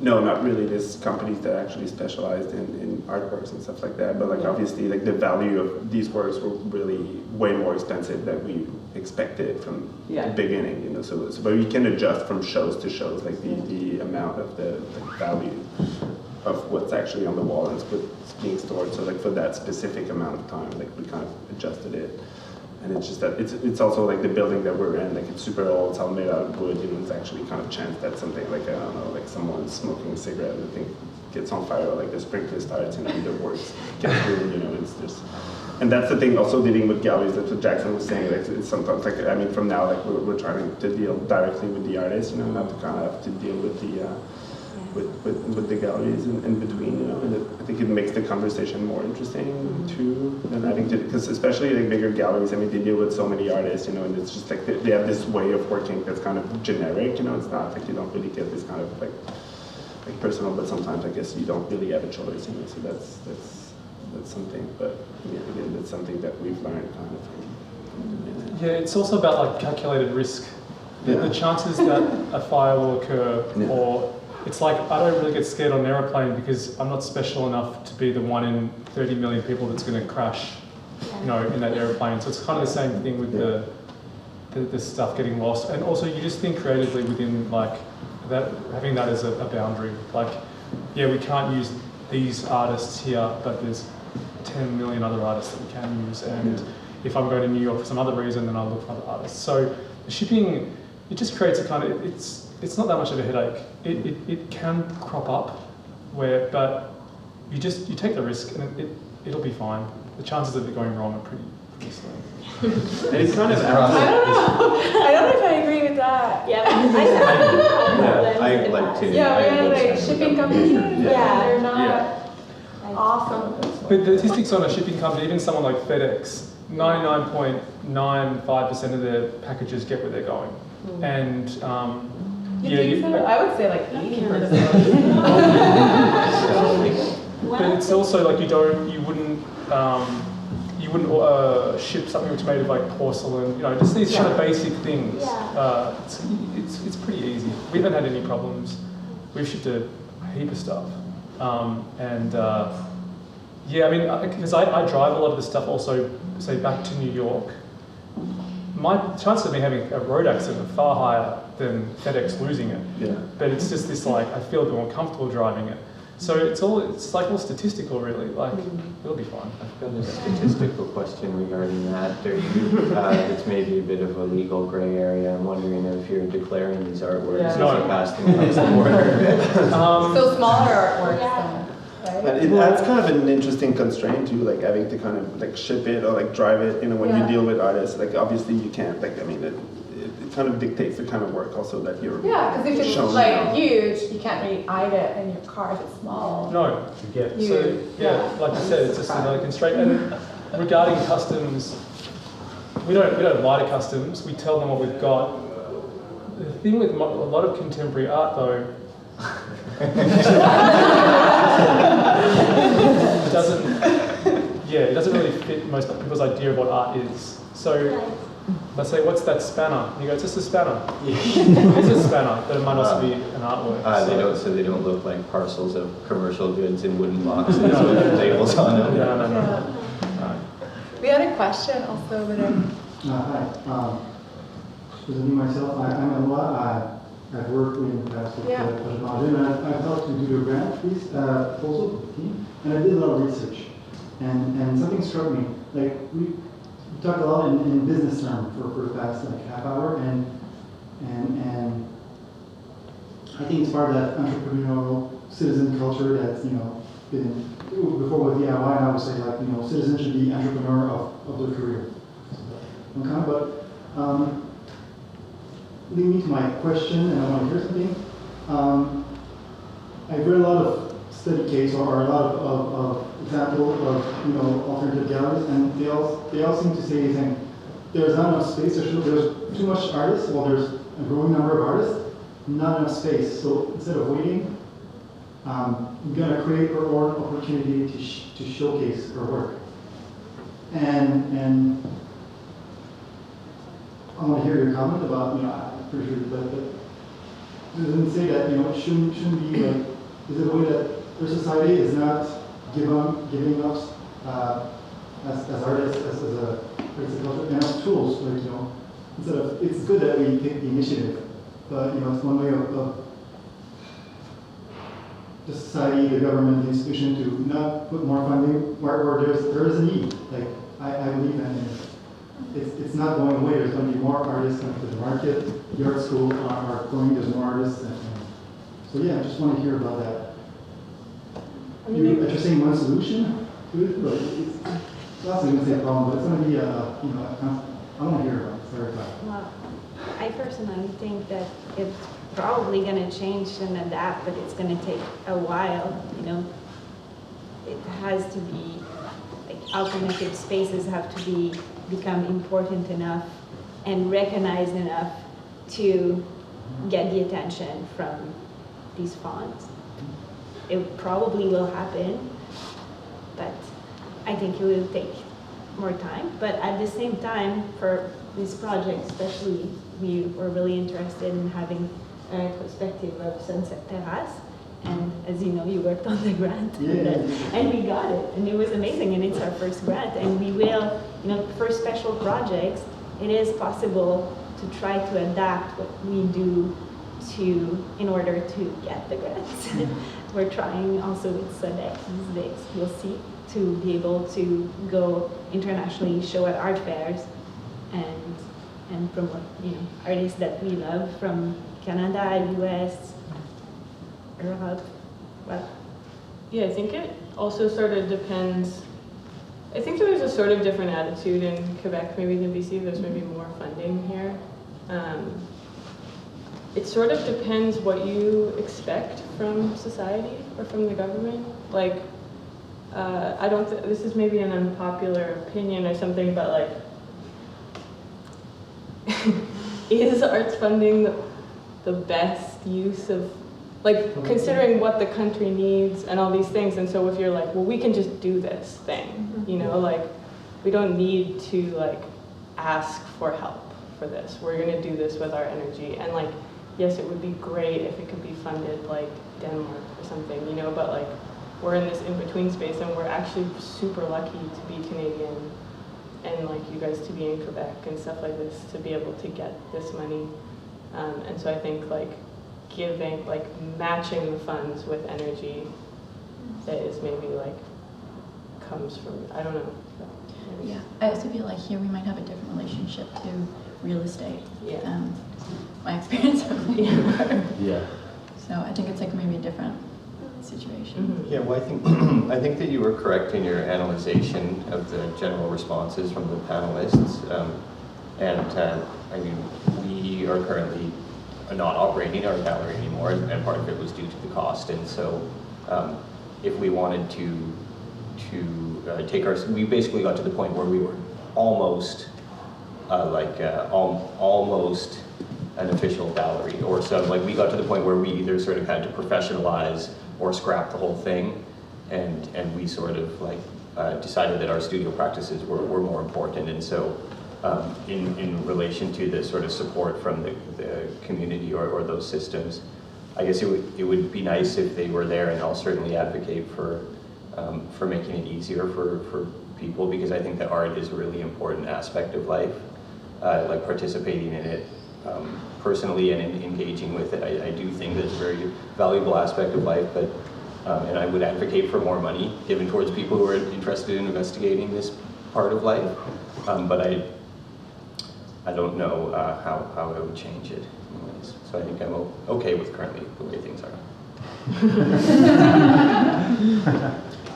no, not really. There's companies that actually specialized in artworks and stuff like that. But like obviously, like the value of these works were really way more expensive than we expected from the beginning. You know, so but we can adjust from shows to shows, like the amount of the value of what's actually on the wall and what's being stored. So like for that specific amount of time, like we kind of adjusted it. And it's just that it's also like the building that we're in, like it's super old, it's all made out of wood, you know, it's actually kind of chance that something like, I don't know, like someone's smoking a cigarette and the thing gets on fire, or like the sprinkler starts and the works get ruined, you know, it's just, and that's the thing also dealing with galleries, that's what Jackson was saying, like it's sometimes like, I mean from now, like we're trying to deal directly with the artists, you know, not to kind of have to deal with the, with the galleries in between, you know, and I think it makes the conversation more interesting too. And I think because especially like bigger galleries, I mean, they deal with so many artists, you know, and it's just like they have this way of working that's kind of generic, you know. It's not like you don't really get this kind of like personal, but sometimes I guess you don't really have a choice, you know. So that's something, but yeah, again, that's something that we've learned kind of from doing it. Yeah, it's also about like calculated risk. The chances that a fire will occur, or it's like I don't really get scared on an aeroplane because I'm not special enough to be the 1 in 30 million people that's going to crash, you know, in that aeroplane. So it's kind of the same thing with the stuff getting lost. And also you just think creatively within like that, having that as a boundary. Like, yeah, we can't use these artists here, but there's 10 million other artists that we can use. And if I'm going to New York for some other reason, then I'll look for other artists. So the shipping, it just creates a kind of, it's not that much of a headache. It can crop up, but you take the risk and it'll be fine. The chances of it going wrong are pretty slim. And it's kind of I don't know if I agree with that. Yeah, I like to. Yeah, we have like shipping companies. Yeah. They're not awesome. But the statistics on a shipping company, even someone like FedEx, 99.95% of their packages get where they're going. And You think so? I would say like 80%. But it's also like you wouldn't ship something which made of like porcelain, you know, just these kind of basic things. It's pretty easy. We haven't had any problems. We've shipped a heap of stuff. Yeah, I mean, because I drive a lot of the stuff also, say, back to New York. My chances of me having a road accident are far higher than FedEx losing it. Yeah. But it's just this like, I feel a bit more comfortable driving it. So it's like all statistical really, like it'll be fine. I've got a statistical question regarding that. It's maybe a bit of a legal gray area. I'm wondering if you're declaring these artworks as No. you pass them across the border. So smaller artworks. Yeah. Right? But that's kind of an interesting constraint too, like having to kind of like ship it or like drive it, you know, when you deal with artists, like obviously you can't, like, I mean, it kind of dictates the kind of work also that you're Yeah, because if it's showing like now. huge, you can't really hide it in your car if it's small. No. So yeah, like you said, it's just another constraint. And regarding customs, we don't lie to customs. We tell them what we've got. The thing with a lot of contemporary art, though, it doesn't really fit most people's idea of what art is. So let's say, what's that spanner? And you go, it's just a spanner. It's a spanner, but it might also be an artwork. So they don't look like parcels of commercial goods in wooden boxes with labels on them. No. We had a question also, but Hi. Presenting myself, I'm Elwa. I've worked in the past with Projet Pangée, and I've helped to do a grant proposal with the team, and I did a lot of research. And something struck me. Like we talked a lot in business terms for the past like half hour, and I think it's part of that entrepreneurial citizen culture that's, you know, been before with DIY, and I would say, like, you know, citizens should be entrepreneur of their career. But leading me to my question, and I want to hear something. I've read a lot of study case or a lot of example of alternative galleries, and they all seem to say that there's not enough space. There's too much artists. Well, there's a growing number of artists, not enough space. So instead of waiting, we're going to create our own opportunity to showcase our work. And I want to hear your comment about, I'm pretty sure that doesn't say that, it shouldn't be like, is it a way that our society is not giving us as artists, as a culture, enough tools, like, instead of, it's good that we take the initiative, but, it's one way of the society, the government, the institution to not put more funding where there is a need. Like, I believe that it's not going away. There's going to be more artists coming to the market. The art school are growing. There's more artists. So yeah, I just want to hear about that. You're saying one solution to it, but it's not going to say a problem, but it's going to be I want to hear about it. Sorry. Well, I personally think that it's probably going to change and adapt, but it's going to take a while. It has to be, like, alternative spaces have to become important enough and recognized enough to get the attention from these funds. It probably will happen, but I think it will take more time. But at the same time, for this project especially, we were really interested in having a retrospective of Sunset Terrace. And as you know, you worked on the grant, and we got it, and it was amazing, and it's our first grant. And we will, for special projects, it is possible to try to adapt what we do in order to get the grants. We're trying also with SODEC these days, you'll see, to be able to go internationally, show at art fairs, and promote, artists that we love from Canada, US, Europe. Well, yeah, I think it also sort of depends. I think there's a sort of different attitude in Quebec maybe than BC. There's maybe more funding here. It sort of depends what you expect from society or from the government. Like, I don't. This is maybe an unpopular opinion or something, but like, is arts funding the best use of, like, considering what the country needs and all these things? And so if you're like, well, we can just do this thing, like, we don't need to like ask for help for this. We're gonna do this with our energy. And like, yes, it would be great if it could be funded like Denmark or something, but like, we're in this in-between space, and we're actually super lucky to be Canadian and like you guys to be in Quebec and stuff like this, to be able to get this money. And so I think like giving, like matching the funds with energy that is maybe like comes from, I don't know. Yeah, I also feel like here we might have a different relationship to real estate. Yeah. My experience of Vancouver. Yeah. So I think it's like maybe a different situation. Mm-hmm. Yeah, well, I think that you were correct in your analyzation of the general responses from the panelists. I mean, we are currently not operating our gallery anymore, and part of it was due to the cost. And so, if we wanted to take we basically got to the point where we were almost almost an official gallery, or so. Like, we got to the point where we either sort of had to professionalize or scrap the whole thing, and we sort of like decided that our studio practices were more important. And so, in relation to the sort of support from the community or those systems, I guess it would be nice if they were there, and I'll certainly advocate for making it easier for people, because I think that art is a really important aspect of life. Like participating in it personally and engaging with it, I do think that it's a very valuable aspect of life. But and I would advocate for more money given towards people who are interested in investigating this part of life. But I don't know how I would change it. Anyways. So I think I'm okay with currently the way things are.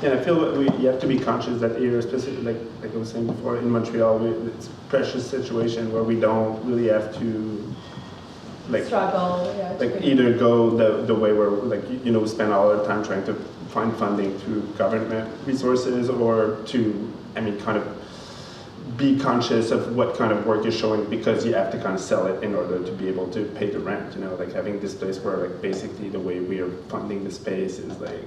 Yeah, I feel that you have to be conscious that here, especially like I was saying before, in Montreal, it's a precious situation where we don't really have to like struggle. Yeah, like either go the way where like we spend all our time trying to find funding through government resources, or to kind of be conscious of what kind of work you're showing, because you have to kind of sell it in order to be able to pay the rent. Like having this place where like basically the way we are funding the space is like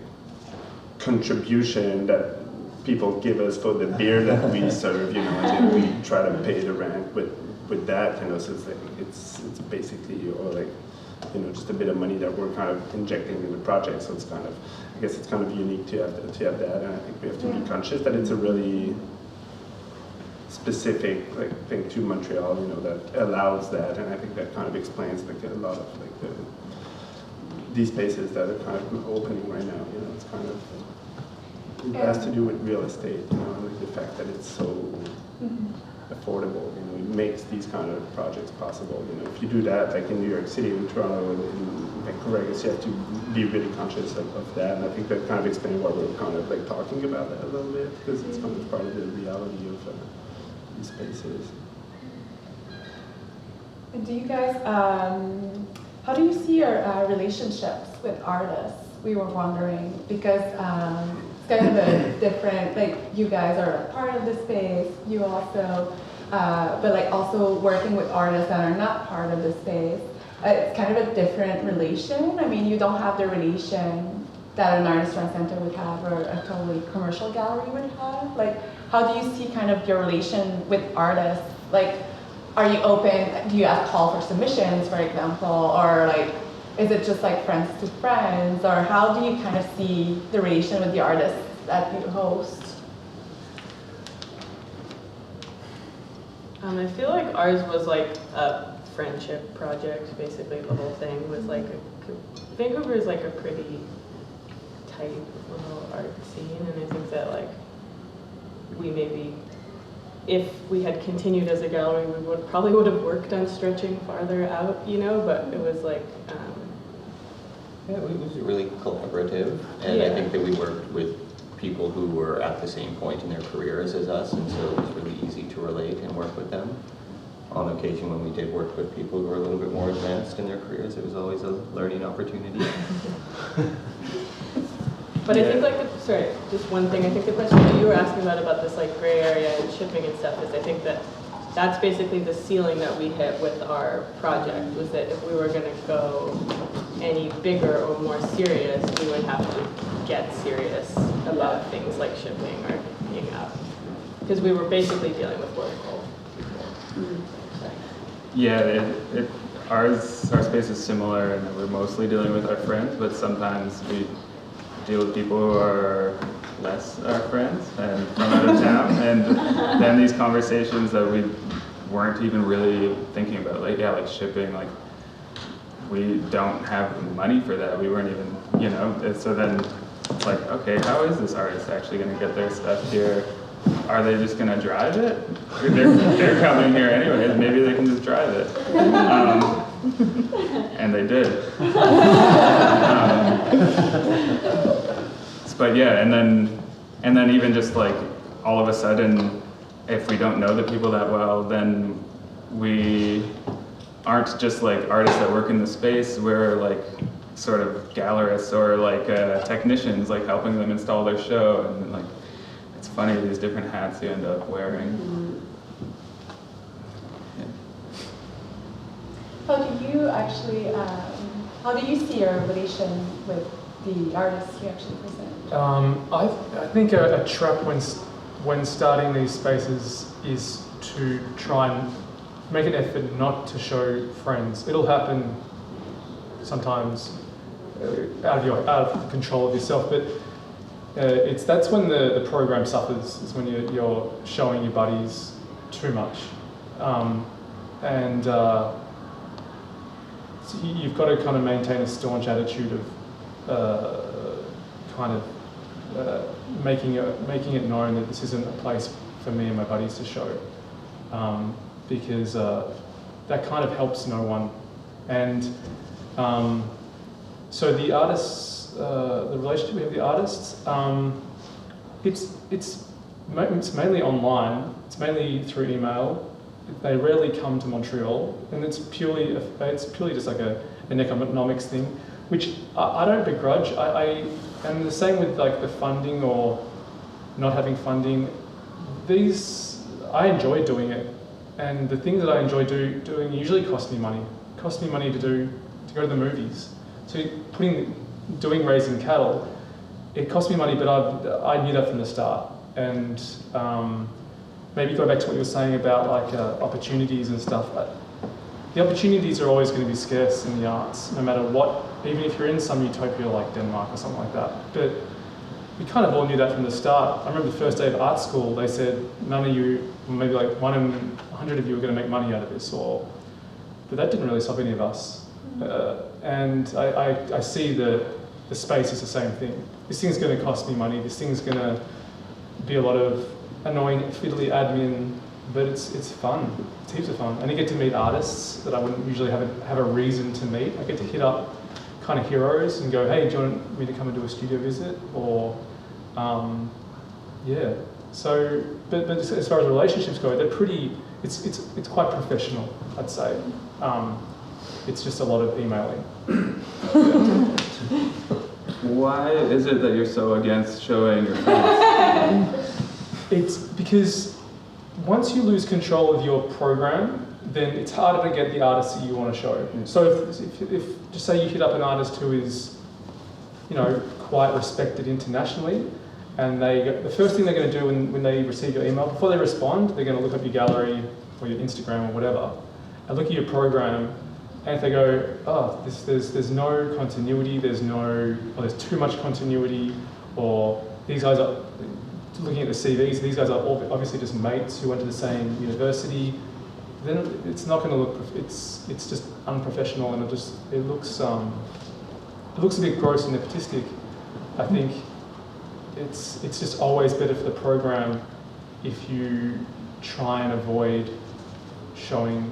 contribution that people give us for the beer that we serve, and then we try to pay the rent with that, so it's like it's basically, or like just a bit of money that we're kind of injecting in the project. So it's kind of, I guess it's kind of unique to have that, and I think we have to be conscious that it's a really specific thing to Montreal, that allows that, and I think that kind of explains like a lot of like these spaces that are kind of opening right now. It's kind of, it has to do with real estate, and like the fact that it's so affordable. It makes these kind of projects possible. If you do that, like in New York City, in Toronto, in Vancouver, I guess you have to be really conscious of that. And I think that kind of explains why we're kind of like talking about that a little bit, because it's kind of part of the reality of these spaces. And do you guys, how do you see your relationships with artists? We were wondering, because it's kind of a different, like you guys are a part of the space, you also, but like also working with artists that are not part of the space. It's kind of a different relation. You don't have the relation that an artist rent center would have, or a totally commercial gallery would have. Like, how do you see kind of your relation with artists? Like, are you open, do you ask call for submissions, for example, or like, is it just like friends to friends, or how do you kind of see the relation with the artists that you host? I feel like ours was like a friendship project. Basically, the whole thing was like Vancouver is like a pretty tight little art scene, and I think that like we maybe, if we had continued as a gallery, we probably would have worked on stretching farther out, but it was like. Yeah, it was really collaborative, and I think that we worked with people who were at the same point in their careers as us, and so it was really easy to relate and work with them. On occasion, when we did work with people who were a little bit more advanced in their careers, it was always a learning opportunity. But I think sorry, just one thing, I think the question that you were asking about this like gray area and shipping and stuff, is I think that's basically the ceiling that we hit with our project, was that if we were going to go any bigger or more serious, we would have to get serious about things like shipping or picking up. Because we were basically dealing with local people. Yeah, our space is similar, and we're mostly dealing with our friends, but sometimes we deal with people who are less our friends and from out of town, and then these conversations that we weren't even really thinking about, like shipping, like we don't have money for that. We weren't even, so then it's like, okay, how is this artist actually going to get their stuff here? Are they just going to drive it? They're coming here anyway. Maybe they can just drive it. And they did. But yeah, and then even just like all of a sudden, if we don't know the people that well, then we aren't just like artists that work in the space. We're like sort of gallerists or like technicians, like helping them install their show, and like it's funny these different hats you end up wearing. How do you actually, how do you see your relation with the artists you actually present? I think a trap when starting these spaces is to try and make an effort not to show friends. It'll happen sometimes out of the control of yourself, but that's when the program suffers. Is when you're showing your buddies too much, so you've got to kind of maintain a staunch attitude of making it known that this isn't a place for me and my buddies to show, because that kind of helps no one. And so the artists, the relationship we have with the artists, it's mainly online. It's mainly through email. they rarely come to Montreal, and it's purely just like an economics thing, which I don't begrudge. And the same with like the funding or not having funding. I enjoy doing it, and the things that I enjoy doing usually cost me money. It costs me money to go to the movies. So doing raising cattle, it cost me money, but I knew that from the start. And maybe go back to what you were saying about like opportunities and stuff. The opportunities are always going to be scarce in the arts, no matter what. Even if you're in some utopia like Denmark or something like that. But we kind of all knew that from the start. I remember the first day of art school, they said, none of you, maybe like 1 in 100 of you are going to make money out of this. But that didn't really stop any of us. And I see the space is the same thing. This thing's going to cost me money. This thing's going to be a lot of annoying, fiddly admin, but it's fun. It's heaps of fun. And you get to meet artists that I wouldn't usually have a reason to meet. I get to hit up kind of heroes and go, hey, do you want me to come and do a studio visit? Or, yeah. So, but as far as relationships go, they're pretty, it's quite professional, I'd say. It's just a lot of emailing. Why is it that you're so against showing your friends? It's because once you lose control of your program, then it's harder to get the artists that you want to show. So if just say you hit up an artist who is, quite respected internationally, and the first thing they're going to do when they receive your email, before they respond, they're going to look up your gallery or your Instagram or whatever, and look at your program, and if they go, oh, there's no continuity, there's too much continuity, or these guys are, looking at the CVs, these guys are obviously just mates who went to the same university, then it's not going to look, it's just unprofessional, and it looks a bit gross and nepotistic. I think it's just always better for the program if you try and avoid showing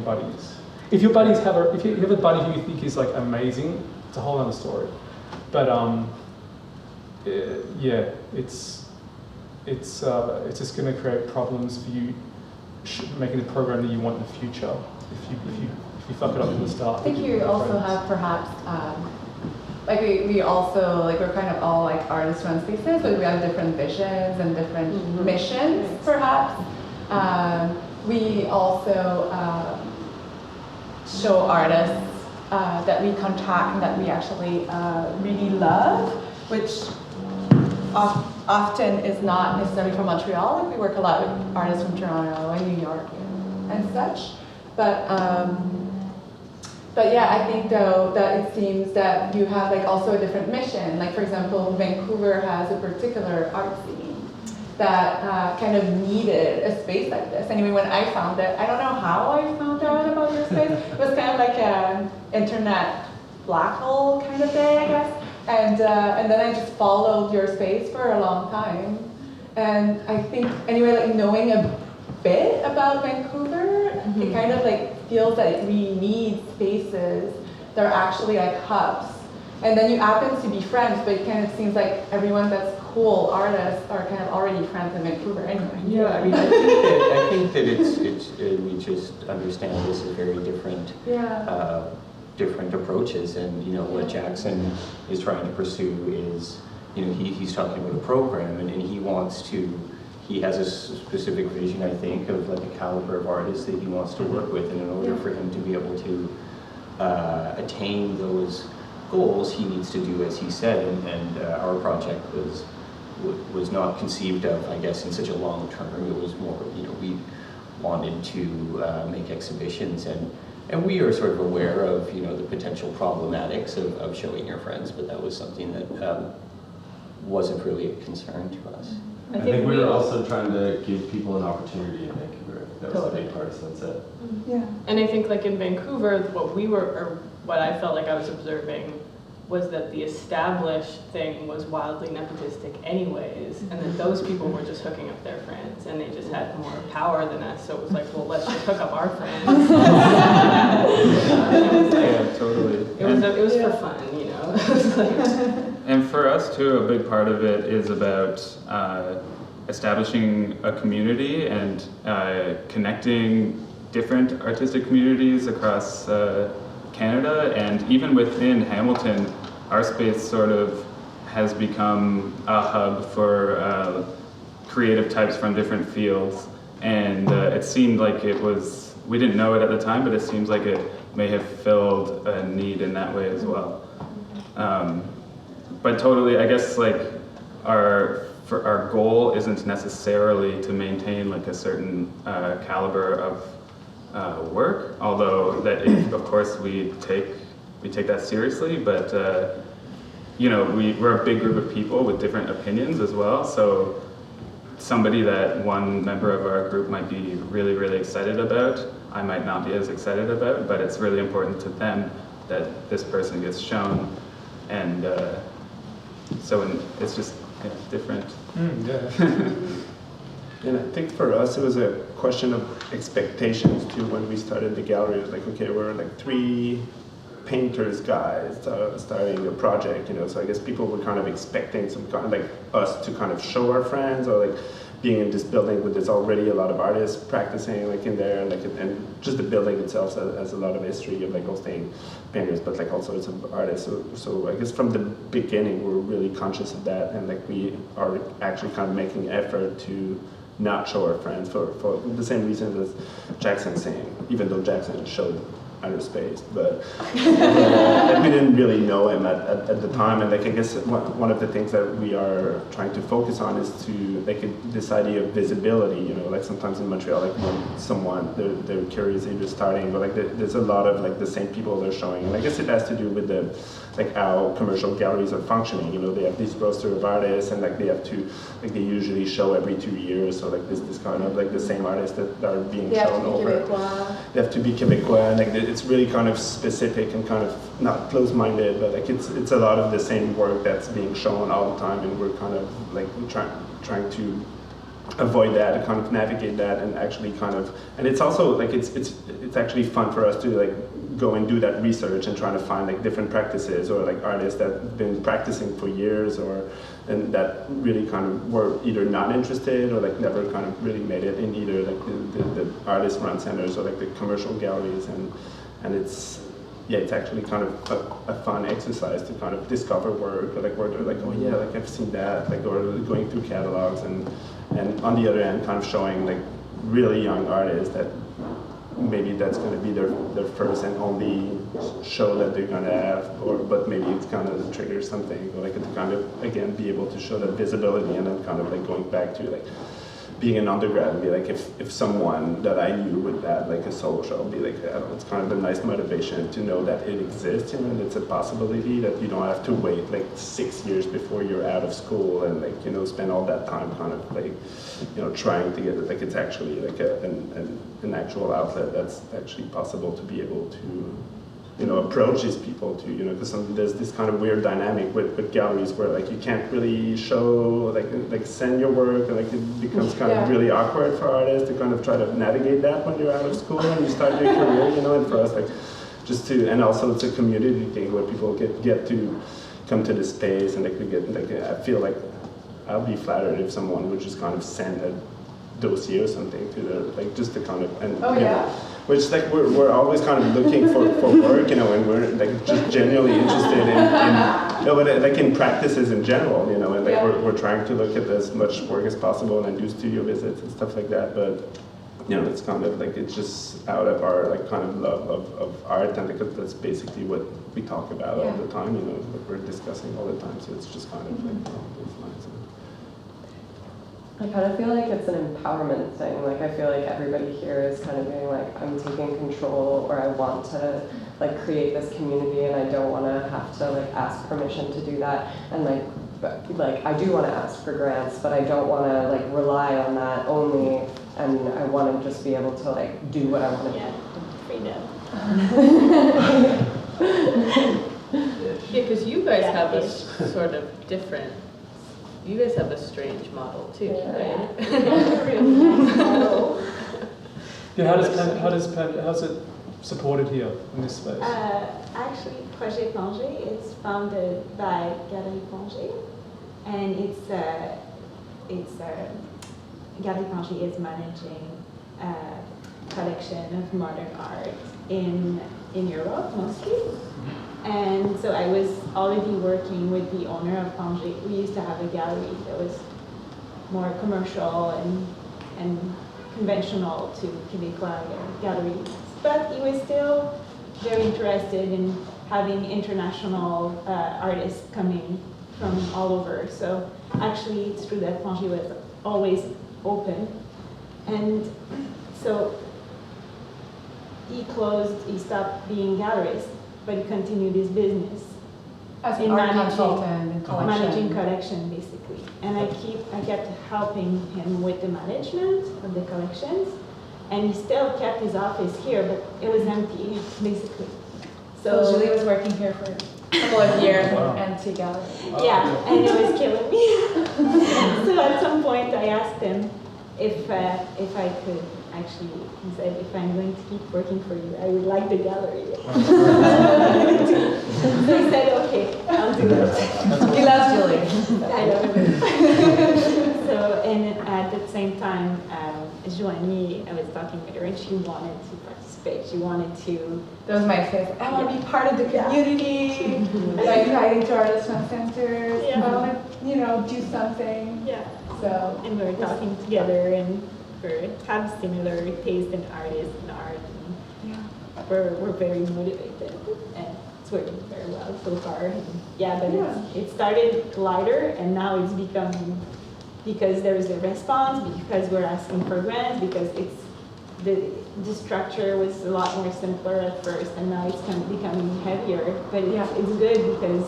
buddies. If your buddies if you have a buddy who you think is like amazing, it's a whole other story. But yeah, it's just going to create problems for you making the program that you want in the future if you fuck it up from the start. I think you also have perhaps we also we're kind of all like artist-run spaces, but we have different visions and different missions perhaps. We also show artists that we contact and that we actually really love, which often is not necessarily from Montreal. Like we work a lot with artists from Toronto and New York and such. But yeah, I think though that it seems that you have like also a different mission. Like for example, Vancouver has a particular art scene that kind of needed a space like this. Anyway, when I found it, I don't know how I found out about your space. It was kind of like an internet black hole kind of day, I guess. And then I just followed your space for a long time. And I think, anyway, like knowing a bit about Vancouver, it kind of like feels like we need spaces that are actually like hubs. And then you happen to be friends, but it kind of seems like everyone that's cool artists are kind of already friends in Vancouver anyway. Yeah, I mean, I think that we just understand this as very different. Yeah. Different approaches, and what Jackson is trying to pursue is, he's talking about a program, and he has a specific vision, I think, of like a caliber of artists that he wants to work with, and in order for him to be able to attain those goals, he needs to do as he said, and our project was not conceived of, I guess, in such a long term. It was more, we wanted to make exhibitions, and we are sort of aware of, the potential problematics of showing your friends, but that was something that wasn't really a concern to us. I think we were also trying to give people an opportunity in Vancouver. That was a big part of Sunset. Yeah. And I think like in Vancouver, what I felt like I was observing was that the established thing was wildly nepotistic anyways, and that those people were just hooking up their friends, and they just had more power than us, so it was like, well, let's just hook up our friends. Yeah, totally. It was for fun, It was like, and for us too, a big part of it is about establishing a community and connecting different artistic communities across Canada, and even within Hamilton, our space sort of has become a hub for creative types from different fields, and it seemed like it was, we didn't know it at the time, but it seems like it may have filled a need in that way as well. But totally, I guess like our goal isn't necessarily to maintain like a certain caliber of work, although that of course we take that seriously, but you know, we're a big group of people with different opinions as well, so somebody that one member of our group might be really, really excited about, I might not be as excited about, but it's really important to them that this person gets shown, and so it's just different. And I think for us it was a question of expectations too. When we started the gallery, it was like, okay, we're like 3 painters guys starting a project, you know, so I guess people were kind of expecting some kind of like us to kind of show our friends, or like being in this building where there's already a lot of artists practicing like in there, and like and just the building itself has a lot of history of like hosting painters, but like also some artists. So I guess from the beginning we're really conscious of that, and like we are actually kind of making effort to not show our friends for the same reason as Jackson's saying, even though Jackson showed outer space, but like we didn't really know him at the time, and like I guess one of the things that we are trying to focus on is to like this idea of visibility, you know, like sometimes in Montreal, like when someone they're curious, they're just starting, but like there's a lot of like the same people they're showing, and I guess it has to do with the like how commercial galleries are functioning, you know, they have this roster of artists, and like they have to, like they usually show every 2 years, so like this kind of like the same artists that are being shown over. They have to be Québécois, and like it's really kind of specific and kind of not close-minded, but like it's a lot of the same work that's being shown all the time, and we're kind of like trying to avoid that and kind of navigate that, and actually kind of, and it's also like it's actually fun for us to like go and do that research and try to find like different practices, or like artists that have been practicing for years, and that really kind of were either not interested or like never kind of really made it in either like the artist run centers or like the commercial galleries, and it's actually kind of a fun exercise to kind of discover work, or like where they're like, oh yeah, like I've seen that, like, or going through catalogs, and on the other end kind of showing like really young artists that maybe that's going to be their first and only show that they're going to have, but maybe it's kind of triggers something, or like to kind of again be able to show that visibility, and then kind of like going back to like being an undergrad and be like, if someone that I knew with that, like a solo show, be like, I don't know, it's kind of a nice motivation to know that it exists, you know, and it's a possibility, that you don't have to wait like 6 years before you're out of school and like, you know, spend all that time kind of like, you know, trying to get it, like it's actually like an actual outlet that's actually possible to be able to, you know, approach these people to, you know, because there's this kind of weird dynamic with galleries where like you can't really show, like send your work, and like it becomes kind of really awkward for artists to kind of try to navigate that when you're out of school and you start your career, you know, and for us like just to, and also it's a community thing where people get to come to the space, and like we get, like I feel like I'll be flattered if someone would just kind of send a dossier or something to the, like just to kind of, and you know, which like we're always kind of looking for work, you know, and we're like just genuinely interested in you know, but like in practices in general, you know, and like we're trying to look at as much work as possible and do studio visits and stuff like that, but you know, it's kind of like, it's just out of our like kind of love of art, and like that's basically what we talk about all the time, you know, what we're discussing all the time, so it's just kind of like those lines. I kind of feel like it's an empowerment thing. Like I feel like everybody here is kind of being like, I'm taking control, or I want to like create this community, and I don't want to have to like ask permission to do that. And like I do want to ask for grants, but I don't want to like rely on that only. And I want to just be able to like do what I want to do. Yeah, because you guys have a sort of different. You guys have a strange model too, right? How's it supported here in this space? Actually, Projet Pangée is founded by Galerie Pangée, and it's Galerie Pangée is managing a collection of modern art in Europe mostly. And so I was already working with the owner of Pangée. We used to have a gallery that was more commercial and conventional to Québécois galleries. But he was still very interested in having international artists coming from all over. So actually it's true that Pangée was always open. And so he stopped being gallerist, but he continued his business. As an art consultant and collection. Managing collection, basically. And I kept helping him with the management of the collections. And he still kept his office here, but it was empty, basically. So Julie was working here for a couple of years in empty gallery. Yeah, and it was killing me. So at some point I asked him if I could actually, he said, if I'm going to keep working for you, I would like the gallery. So he said, okay, I'll do it. He loves Julie. I love him. So, and at the same time, Joanie, I was talking with her, and she wanted to participate. She wanted to. That was my favorite. I want to be part of the community. Like writing to artists from centers. Yeah. I want to, do something. Yeah. So. And we were talking together, and we have similar taste in artists and art. And we're very motivated, and it's working very well so far. And but it started lighter, and now it's becoming, because there is a response, because we're asking for grants, because it's the structure was a lot more simpler at first, and now it's kind of becoming heavier. But it's good because,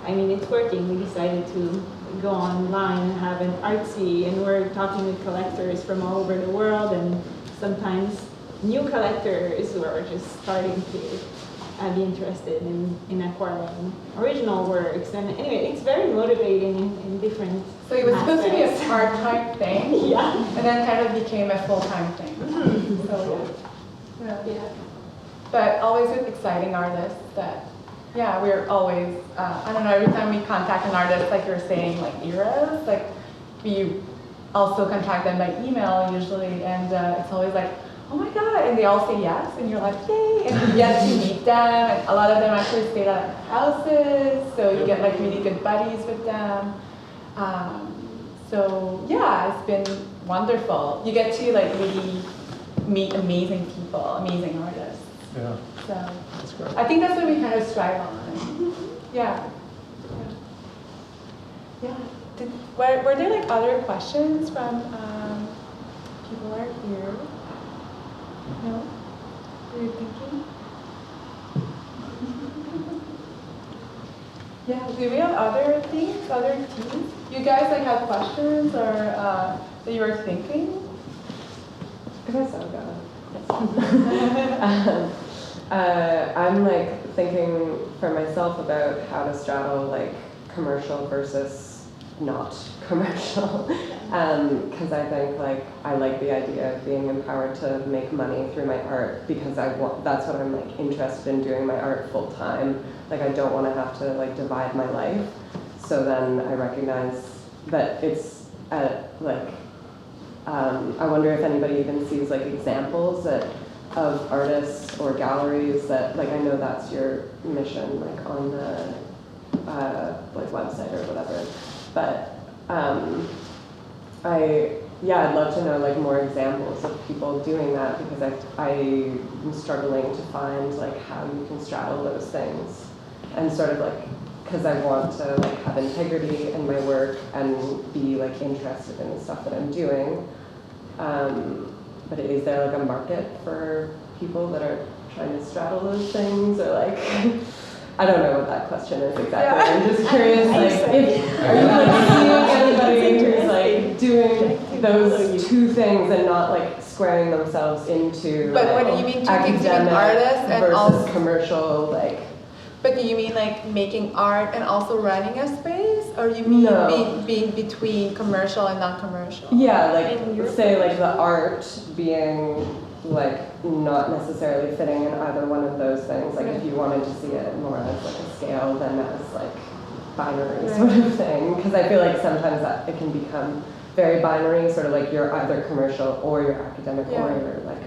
it's working. We decided to go online and have an artsy, and we're talking with collectors from all over the world, and sometimes new collectors who are just starting to be interested in acquiring original works. And anyway, it's very motivating in different So it was supposed to be a aspects. part-time thing, and then kind of became a full-time thing. So but always with exciting artists that, we're always, I don't know, every time we contact an artist, like you're saying, like eras, like we also contact them by email usually, and it's always like, oh my God, and they all say yes, and you're like, yay, and you get to meet them, and a lot of them actually stayed at houses, so you get like really good buddies with them. So it's been wonderful. You get to like really meet amazing people, amazing artists. Yeah. So That's great. I think that's what we kind of strive on. Yeah. Were there like other questions from people who are here? No? Were you thinking? Do we have other things, other teams? You guys like have questions or that you were thinking? I guess I'll go. I'm like thinking for myself about how to straddle like commercial versus not commercial, because I think like I like the idea of being empowered to make money through my art, because that's what I'm like interested in, doing my art full time. Like I don't want to have to like divide my life. So then I recognize that it's I wonder if anybody even sees like examples of artists or galleries that, like, I know that's your mission, like on the like website or whatever, but I'd love to know like more examples of people doing that, because I'm struggling to find like how you can straddle those things, and sort of like, because I want to like have integrity in my work and be like interested in the stuff that I'm doing. But is there like a market for people that are trying to straddle those things, or like, I don't know what that question is exactly. I'm just curious, like, are you like seeing anybody who's like doing those two things and not like squaring themselves into But like, what do you mean, two things? You mean academic artists and versus also commercial, like? But do you mean like making art and also running a space, or you mean being between commercial and non-commercial? Yeah, like say like the art being like not necessarily fitting in either one of those things. Like if you wanted to see it more as like a scale than as like binary sort of thing, because I feel like sometimes that it can become very binary, sort of like you're either commercial or you're academic or you're like.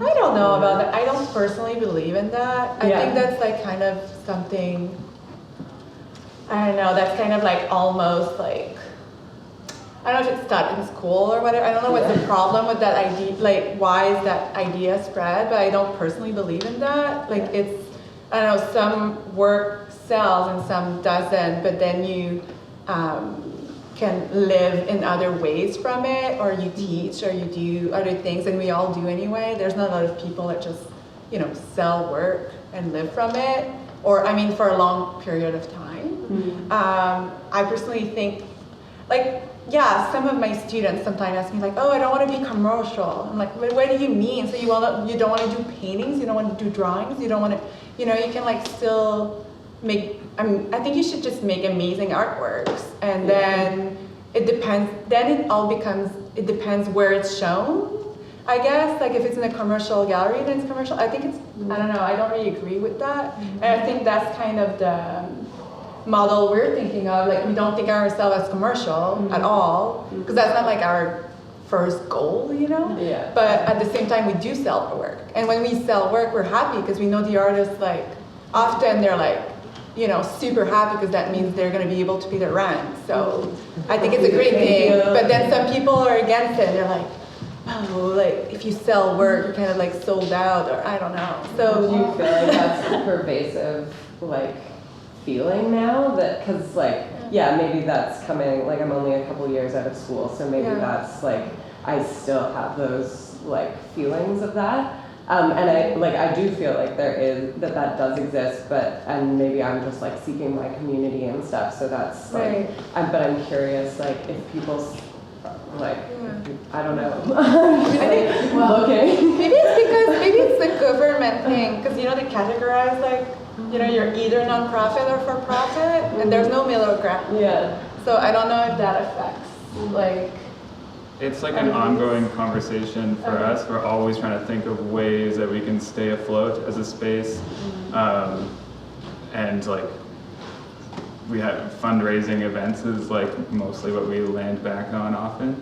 I don't know about that. I don't personally believe in that. I Yeah. think that's like kind of something, I don't know, that's kind of like almost like, I don't know if it's taught in school or whatever. I don't know what's the problem with that idea, like why is that idea spread, but I don't personally believe in that. Like it's, I don't know, some work sells and some doesn't, but then you can live in other ways from it, or you teach, or you do other things, and we all do anyway. There's not a lot of people that just, you know, sell work and live from it, or I mean for a long period of time. I personally think, like, yeah, some of my students sometimes ask me like, oh, I don't want to be commercial. I'm like, what do you mean? So you don't want to do paintings, you don't want to do drawings, you don't want to, you know, you can like still make, I think you should just make amazing artworks, and then it depends, then it all becomes, it depends where it's shown, I guess. Like if it's in a commercial gallery, then it's commercial. I think it's, I don't know, I don't really agree with that. And I think that's kind of the model we're thinking of. Like we don't think of ourselves as commercial at all, because that's not like our first goal, you know? Yeah. But at the same time, we do sell work. And when we sell work, we're happy because we know the artists, like, often they're like, you know, super happy because that means they're going to be able to pay their rent. So I think it's a great thing. But then some people are against it. They're like, oh, like if you sell work, you're kind of like sold out, or I don't know. So do you feel like that's a pervasive like feeling now? That because like yeah, maybe that's coming. Like I'm only a couple years out of school, so maybe that's like I still have those like feelings of that. And I do feel like there is that does exist, and maybe I'm just like seeking my community and stuff. So that's like, but I'm curious, like if people's like, I don't know. I think, well, looking. maybe it's the government thing, because you know they categorize like, you know, you're either nonprofit or for profit, and there's no middle ground. Yeah. So I don't know if that affects like. It's like an ongoing conversation for us. We're always trying to think of ways that we can stay afloat as a space. And like, we have fundraising events is like mostly what we land back on often.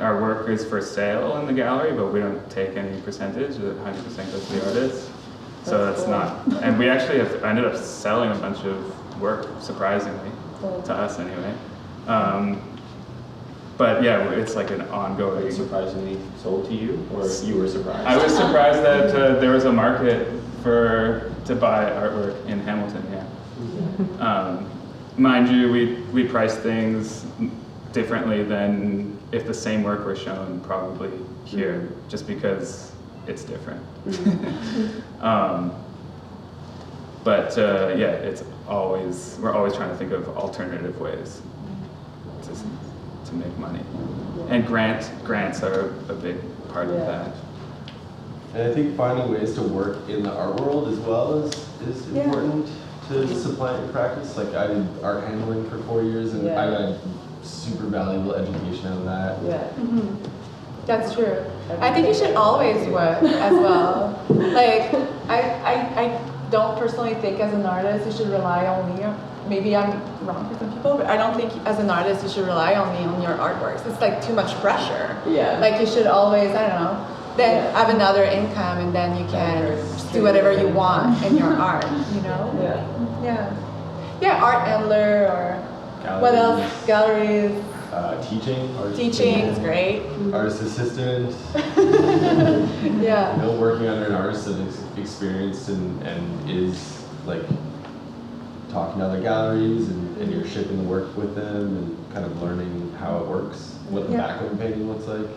Our work is for sale in the gallery, but we don't take any percentage. 100% goes to the artists. So that's not, and we actually have ended up selling a bunch of work, surprisingly, to us anyway. But yeah, it's like an ongoing. Surprisingly sold to you, or you were surprised? I was surprised that there was a market to buy artwork in Hamilton. Yeah. Mind you, we price things differently than if the same work were shown probably here, just because it's different. But yeah, we're always trying to think of alternative ways to make money. And grants are a big part of that. And I think finding ways to work in the art world as well is important to supply your practice. Like I did art handling for 4 years, and I got super valuable education out of that. Yeah. That's true. I think you should always work as well. Like, I don't personally think as an artist you should rely only on, maybe I'm wrong for some people, but I don't think as an artist you should rely only on your artworks. It's like too much pressure. Yeah. Like you should always, I don't know, then have another income, and then you can do whatever you want in your art, you know? Yeah, art handler, or Galleries. What else? Galleries. Teaching is great. Artist assistant. Yeah. You know, working under an artist that is experienced and is like talking to other galleries, and you're shipping the work with them and kind of learning how it works, what the back of a painting looks like,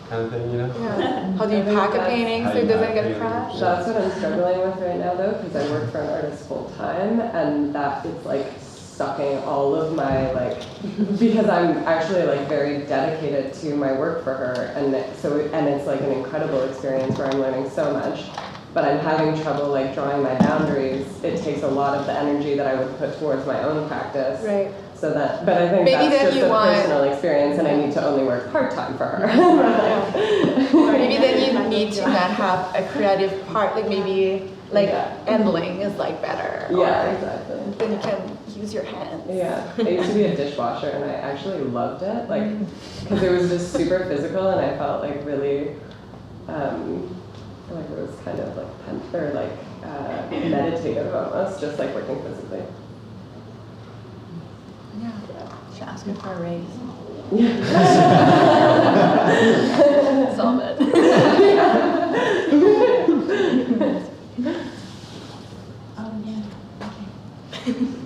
kind of thing, you know? Yeah. How do you pack a painting so it doesn't get crashed? That's what I'm struggling with right now, though, because I work for an artist full time, and that it's like sucking all of my because I'm actually like very dedicated to my work for her, and it's like an incredible experience where I'm learning so much, but I'm having trouble like drawing my boundaries. It takes a lot of the energy that I would put towards my own practice. Right. So that, but I think Maybe that's just a want, personal experience, and I need to only work part-time for her. Maybe then you need to not have a creative part, like maybe like handling is like better. Yeah, exactly. Then use your hands. Yeah, I used to be a dishwasher and I actually loved it, like, because it was just super physical and I felt like really, like it was kind of like meditative almost, just like working physically. Yeah. Should ask her for a raise. Solve it.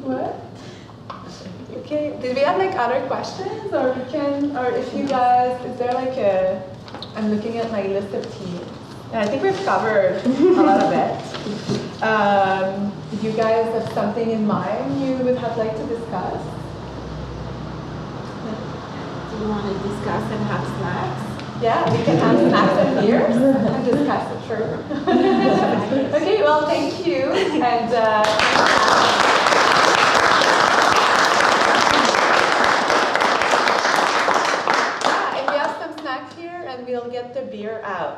What? Okay, did we have like other questions, or we can, or if you guys, is there like a, I'm looking at my list of teams, and I think we've covered a lot of it. If you guys have something in mind you would have like to discuss? Do you want to discuss and have snacks? Yeah, we can have snacks and beers and discuss it, sure. Okay, well, thank you, and